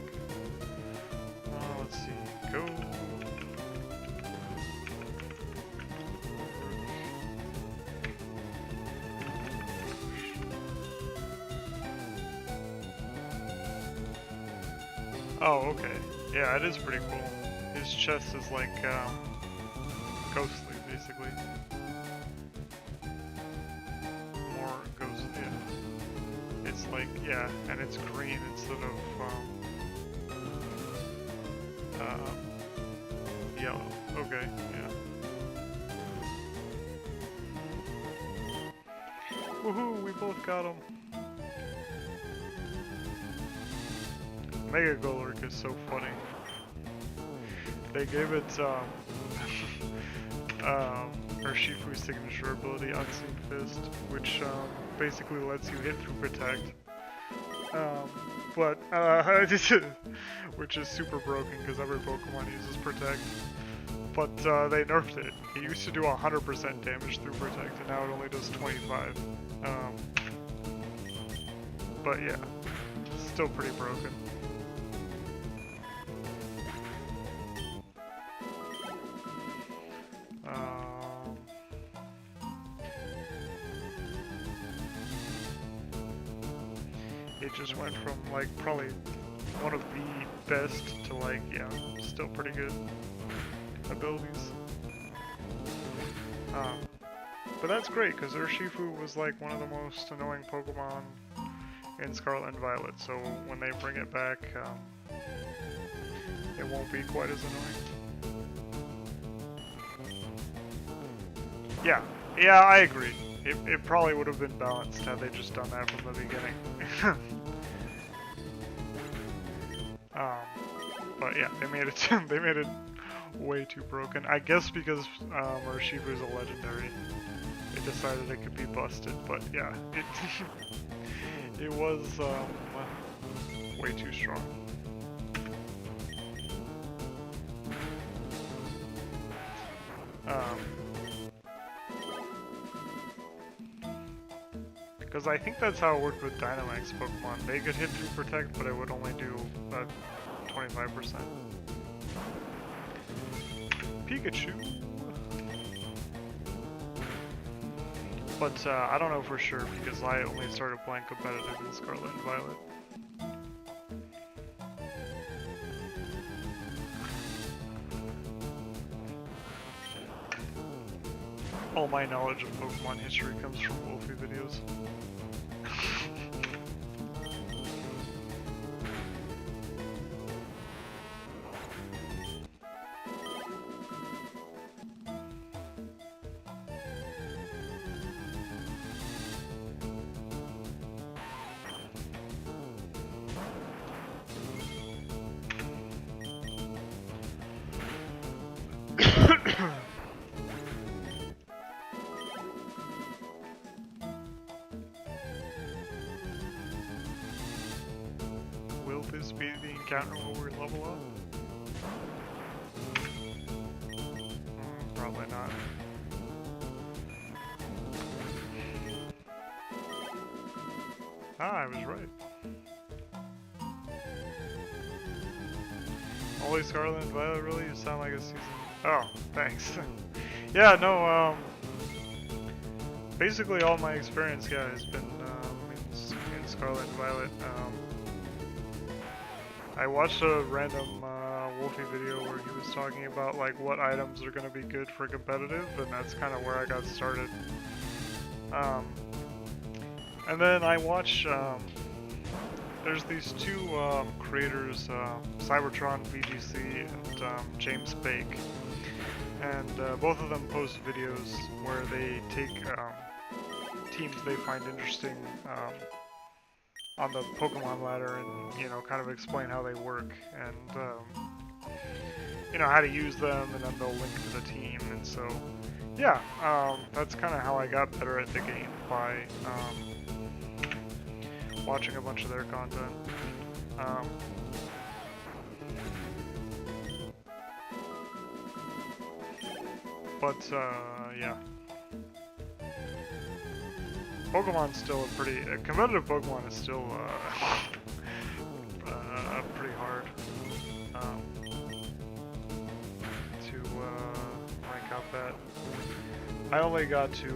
Let's see. Go. Oh, okay. Yeah, it is pretty cool. His chest is like, ghostly, basically. More ghostly, yeah. It's like, yeah, and it's green instead of, yellow. Okay, yeah. Woohoo, we both got him. Mega Golurk is so funny. They gave it, Urshifu's signature ability, Unseen Fist, which, basically lets you hit through Protect. Which is super broken because every Pokemon uses Protect. But, they nerfed it. It used to do 100% damage through Protect, and now it only does 25. But yeah, still pretty broken. It just went from like probably one of the best to like, yeah, still pretty good abilities. But that's great because Urshifu was like one of the most annoying Pokemon in Scarlet and Violet, so when they bring it back, it won't be quite as annoying. Yeah, I agree. It probably would have been balanced had they just done that from the beginning. But yeah, they made it way too broken. I guess because Urshifu is a legendary, they decided it could be busted. But yeah, it was way too strong. Because I think that's how it worked with Dynamax Pokemon. They could hit through Protect, but it would only do 25%. Pikachu! But I don't know for sure because I only started playing competitive in Scarlet and Violet. All my knowledge of Pokemon history comes from Wolfie videos. Will this be the encounter where we level up? Probably not. Ah, I was right. Only Scarlet and Violet, really? You sound like a season... Oh, thanks. Yeah, no, basically all my experience, yeah, has been in Scarlet and Violet. I watched a random Wolfie video where he was talking about like what items are going to be good for competitive, and that's kind of where I got started. And then I watch, there's these two creators, Cybertron VGC and James Bake, and both of them post videos where they take teams they find interesting on the Pokemon ladder and, you know, kind of explain how they work and, you know, how to use them, and then they'll link to the team. And so, yeah, that's kind of how I got better at the game, by watching a bunch of their content. But, yeah. Pokemon's still competitive Pokemon is still pretty hard to rank up at. I only got to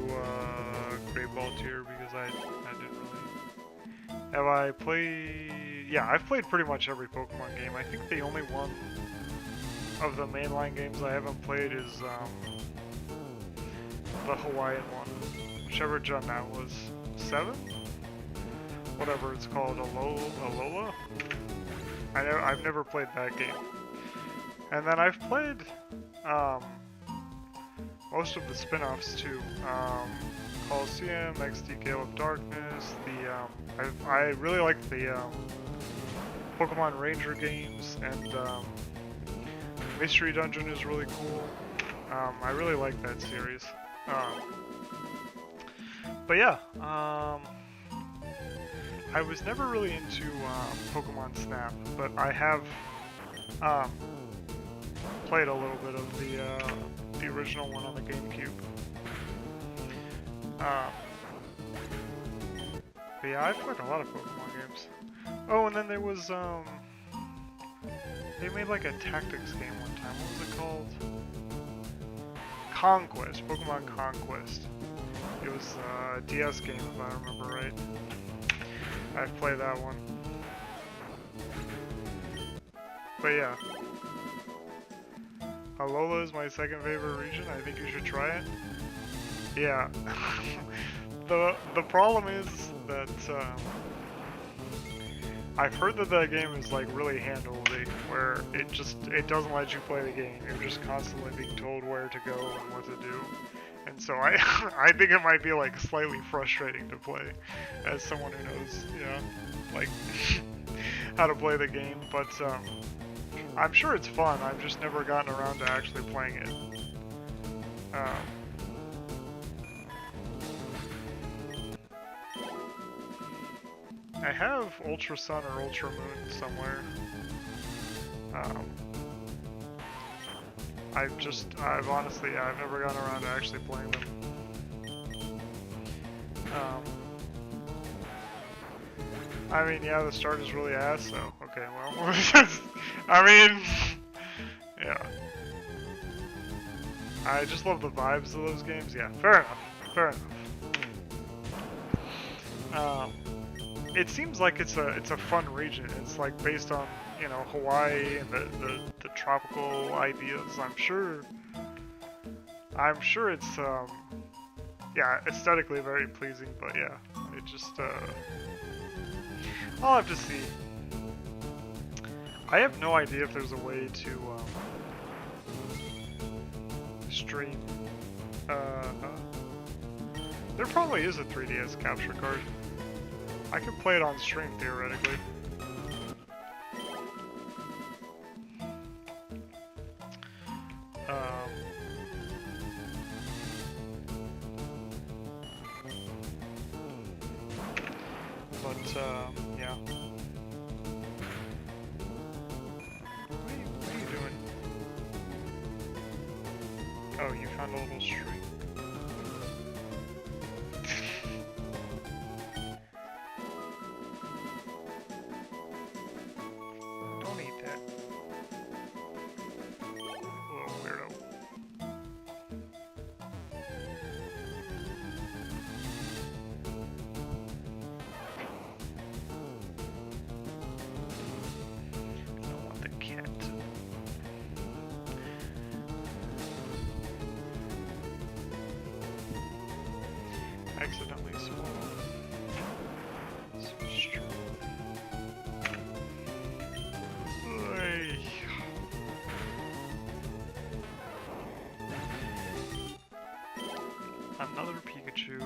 Great Ball tier because I didn't really. Have I played? Yeah, I've played pretty much every Pokemon game. I think the only one of the mainline games I haven't played is the Hawaiian one, whichever gen that was. 7? Whatever it's called, Alola? I've never played that game. And then I've played most of the spin-offs too. Coliseum, XD Gale of Darkness, I really like the Pokemon Ranger games, and Mystery Dungeon is really cool. I really like that series. But yeah, I was never really into Pokemon Snap, but I have played a little bit of the original one on the GameCube. But yeah, I've played a lot of Pokemon games. Oh, and then there was they made like a tactics game one time. What was it called? Conquest, Pokemon Conquest. It was a DS game, if I remember right. I've played that one. But yeah. Alola is my second favorite region. I think you should try it. Yeah. The problem is that I've heard that that game is like really hand-holdy, where it doesn't let you play the game. You're just constantly being told where to go and what to do. And so I think it might be like slightly frustrating to play as someone who knows, like how to play the game. But I'm sure it's fun. I've just never gotten around to actually playing it. I have Ultra Sun or Ultra Moon somewhere. I've honestly never gotten around to actually playing them. I mean, yeah, the start is really ass, so, okay, well, I mean, yeah. I just love the vibes of those games, yeah, fair enough. It seems like it's a fun region. It's like based on, Hawaii and the tropical ideas. I'm sure it's yeah, aesthetically very pleasing, but yeah, it just I'll have to see. I have no idea if there's a way to stream. There probably is a 3DS capture card. I could play it on stream theoretically. Yeah. What are you doing? Oh, you found a little stream. Don't eat that. Little weirdo. Accidentally swallow. Switch true. Another Pikachu.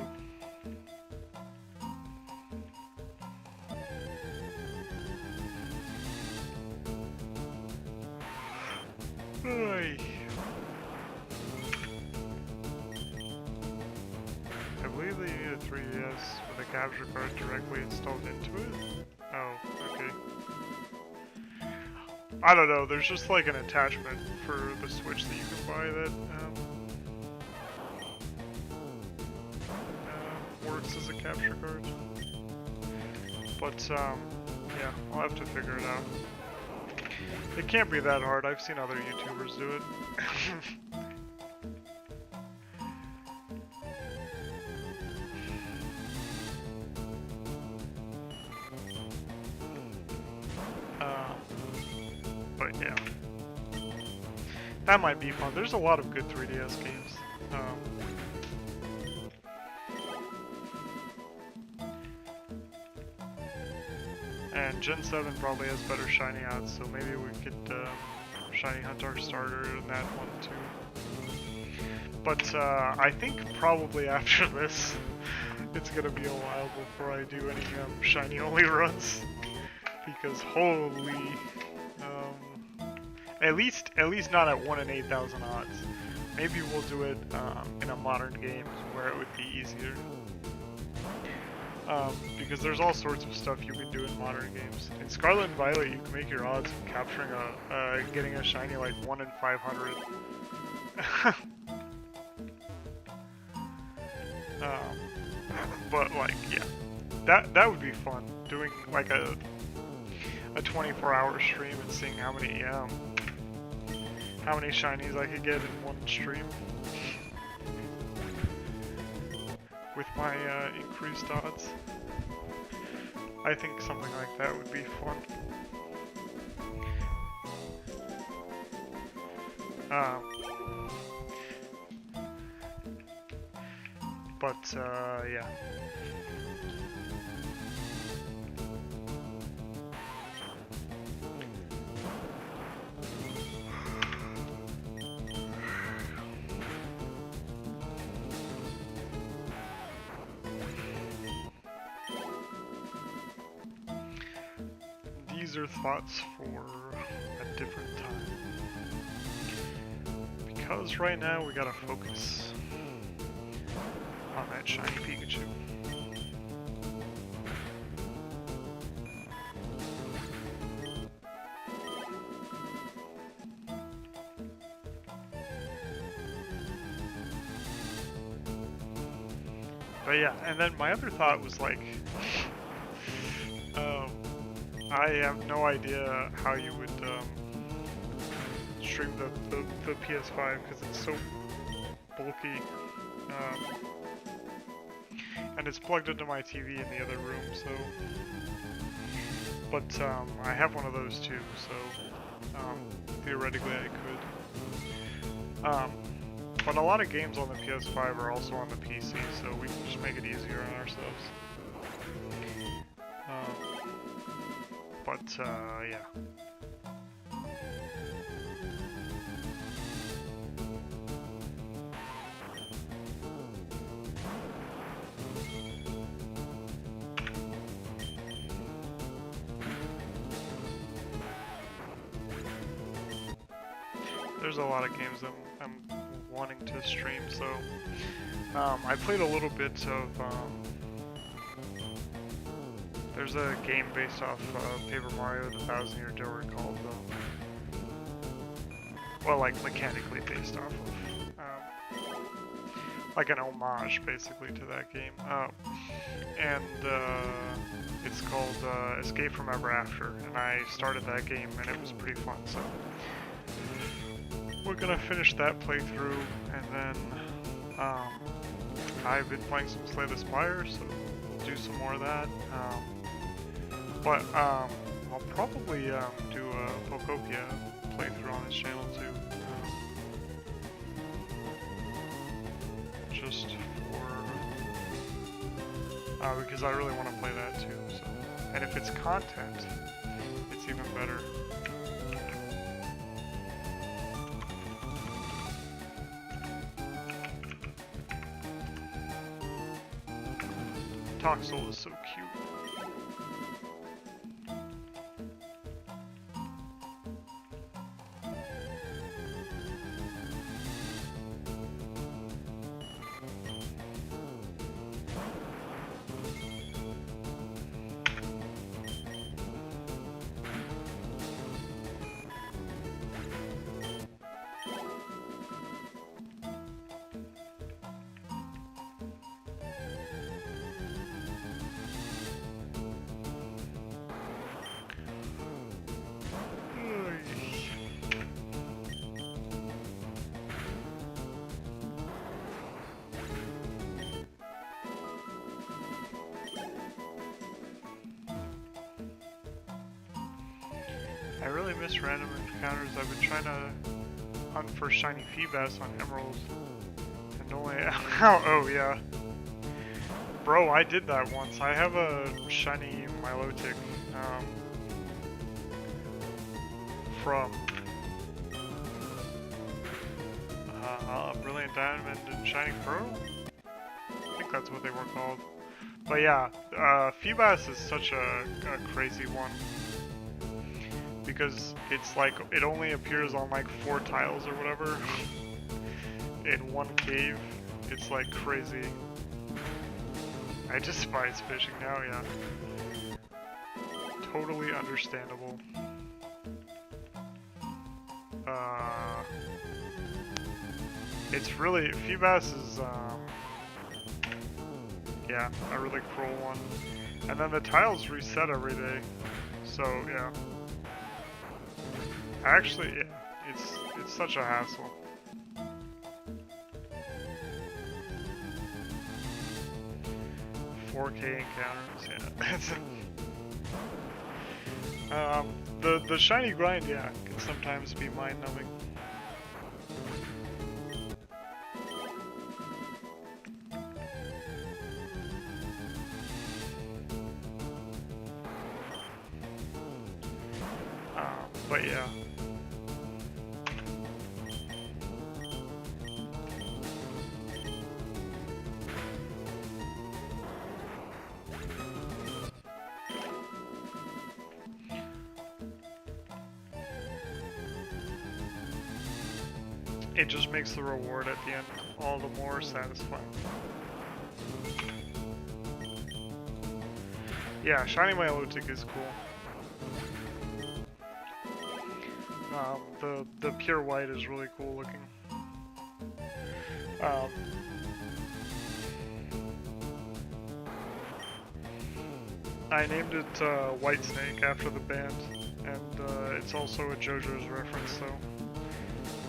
I believe that you need a 3DS with a capture card directly installed into it. Oh, okay. I don't know, there's just like an attachment for the Switch that you can buy that works as a capture card. But, yeah, I'll have to figure it out. It can't be that hard. I've seen other YouTubers do it. But yeah, that might be fun. There's a lot of good 3DS games. And Gen 7 probably has better shiny odds, so maybe we could shiny hunt our starter in that one too. But I think probably after this, it's gonna be a while before I do any shiny only runs, because holy. At least not at 1 in 8,000 odds. Maybe we'll do it in a modern game where it would be easier. Because there's all sorts of stuff you can do in modern games. In Scarlet and Violet, you can make your odds of capturing getting a shiny like 1 in 500. But like, yeah, that would be fun. Doing like a 24-hour stream and seeing how many shinies I could get in one stream with my increased odds. I think something like that would be fun. But yeah. These are thoughts for a different time. Because right now we gotta focus on that shiny Pikachu. But yeah, and then my other thought was like, I have no idea how you would stream the PS5 because it's so bulky, and it's plugged into my TV in the other room. So, but I have one of those too, so theoretically I could. But a lot of games on the PS5 are also on the PC, so we can just make it easier on ourselves. But, yeah. There's a lot of games I'm wanting to stream, so I played a little bit of there's a game based off Paper Mario: The Thousand Year Door called well, like mechanically based off of like an homage basically to that game, and it's called Escape from Ever After, and I started that game and it was pretty fun, so we're gonna finish that playthrough, and then I've been playing some Slay the Spire, so we'll do some more of that. But I'll probably do a Pokopia playthrough on this channel too, just for because I really want to play that too. So, and if it's content, it's even better. Toxel is so cute. I really miss random encounters. I've been trying to hunt for shiny Feebas on emeralds. And only... oh, yeah. Bro, I did that once. I have a shiny Milotic from Brilliant Diamond and Shining Pearl? I think that's what they were called. But yeah, Feebas is such a crazy one. Because it's like, it only appears on like 4 tiles or whatever. In one cave. It's like crazy. I despise fishing now, yeah. Totally understandable. It's really, Feebas is, yeah, a really cruel one. And then the tiles reset every day, so yeah. Actually, yeah, it's such a hassle. "4K encounters," yeah. The shiny grind, yeah, can sometimes be mind-numbing. But yeah. It just makes the reward at the end all the more satisfying. Yeah, shiny Milotic is cool. The pure white is really cool looking. I named it White Snake after the band, and it's also a JoJo's reference, so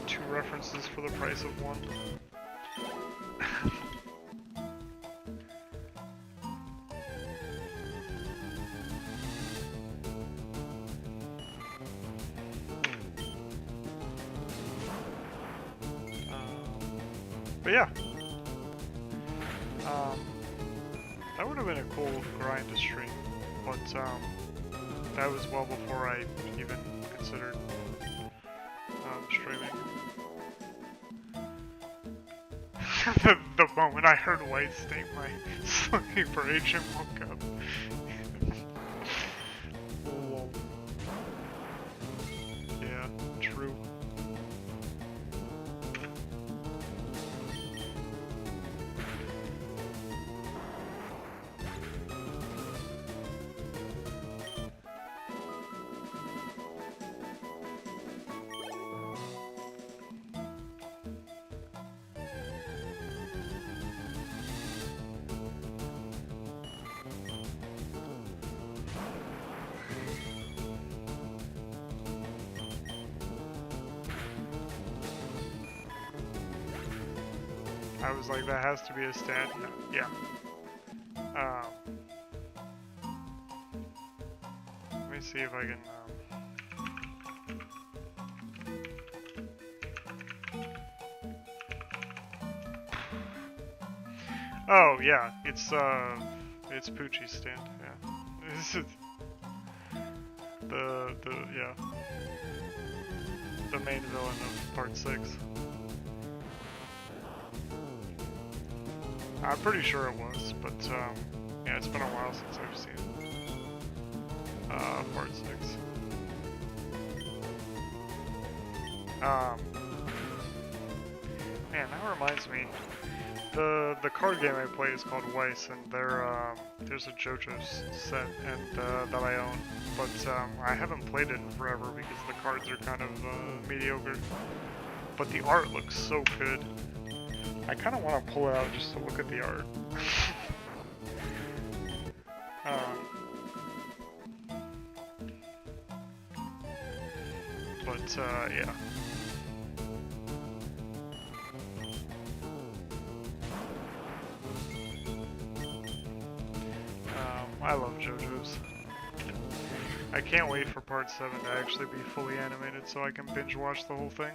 2 references for the price of 1. But yeah, that would have been a cool grind to stream, but that was well before I even considered streaming. the moment I heard White Snake, my sleeper agent woke up. Yeah, true. I was like, that has to be a stat. Yeah. Let me see if I can. Oh yeah, it's Poochie's stand. Yeah. This is yeah, the main villain of part 6. I'm pretty sure it was, but yeah, it's been a while since I've seen part 6. Man, that reminds me. The card game I play is called Weiss, and there's a JoJo set and that I own, but I haven't played it in forever because the cards are kind of mediocre. But the art looks so good. I kind of want to pull it out just to look at the art. But yeah. I love JoJo's. I can't wait for part 7 to actually be fully animated so I can binge watch the whole thing.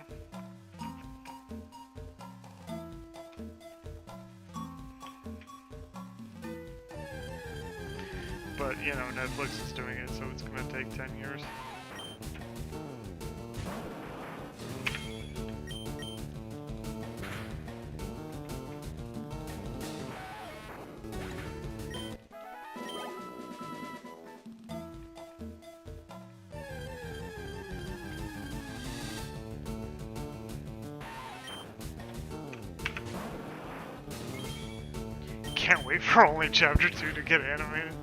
But, you know, Netflix is doing it, so it's gonna take 10 years. Can't wait for only chapter 2 to get animated.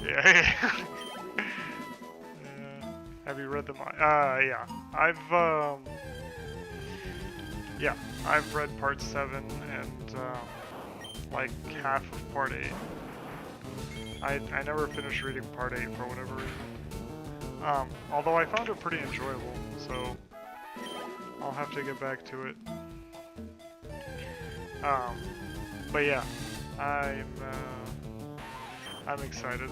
Yeah. Have you read the manga? Yeah. I've read part 7 and like half of part 8. I never finished reading part 8 for whatever reason. Although I found it pretty enjoyable, so I'll have to get back to it. But yeah, I'm excited.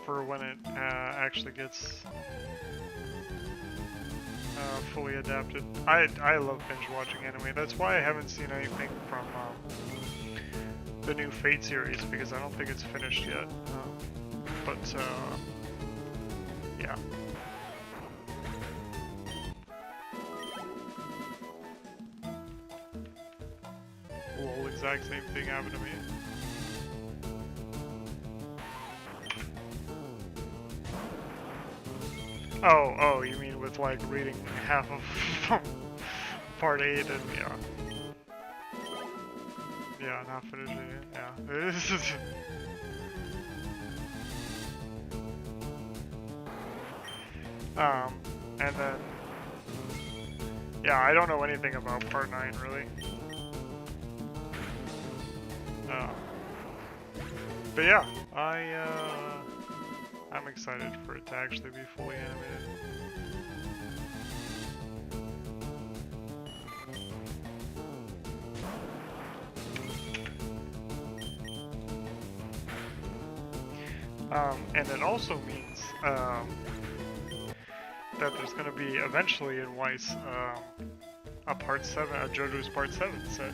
For when it actually gets fully adapted. I love binge watching anime. That's why I haven't seen anything from the new Fate series, because I don't think it's finished yet. Yeah. Well, exact same thing happened to me. Oh, you mean with like reading half of part 8 and yeah. Yeah, not finishing it, yeah. And then, yeah, I don't know anything about part 9 really. But yeah, I'm excited for it to actually be fully animated. And it also means that there's going to be eventually in Weiss a part 7, a JoJo's part 7 set.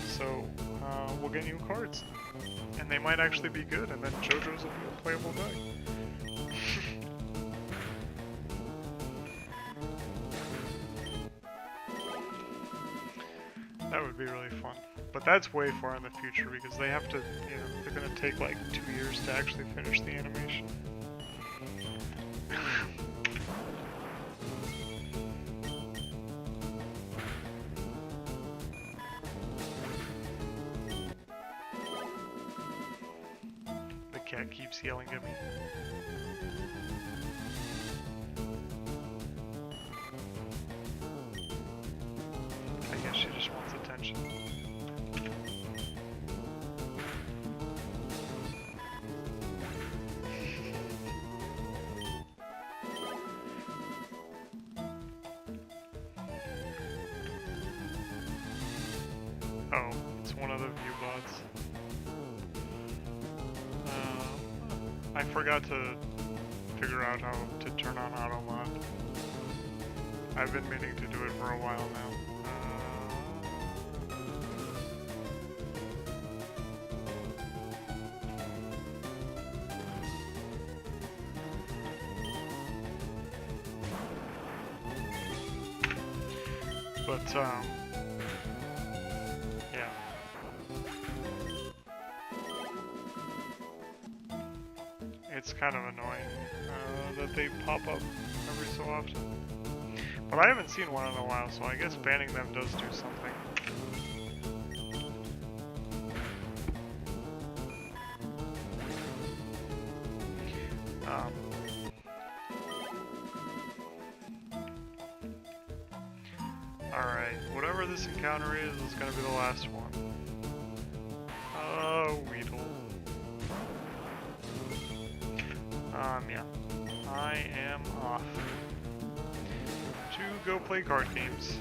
So we'll get new cards, and they might actually be good, and then JoJo's will be a playable deck. That would be really fun. But that's way far in the future because they have to, you know, they're gonna take like 2 years to actually finish the animation. The cat keeps yelling at me. I guess she just wants attention. Oh, it's one of the view bots. I forgot to figure out how to turn on auto mod. I've been meaning to do it for a while now. But, yeah. It's kind of annoying that they pop up every so often. But I haven't seen one in a while, so I guess banning them does do something. Alright, whatever this encounter is gonna be the last one. Oh, Weedle. Yeah. I am off. to go play card games.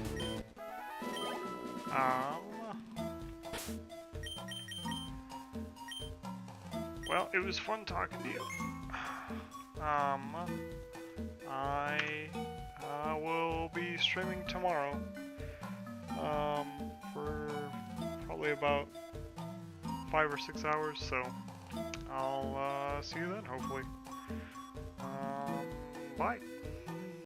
Well, it was fun talking to you. I will be streaming tomorrow. For probably about 5 or 6 hours, so I'll see you then, hopefully. Bye.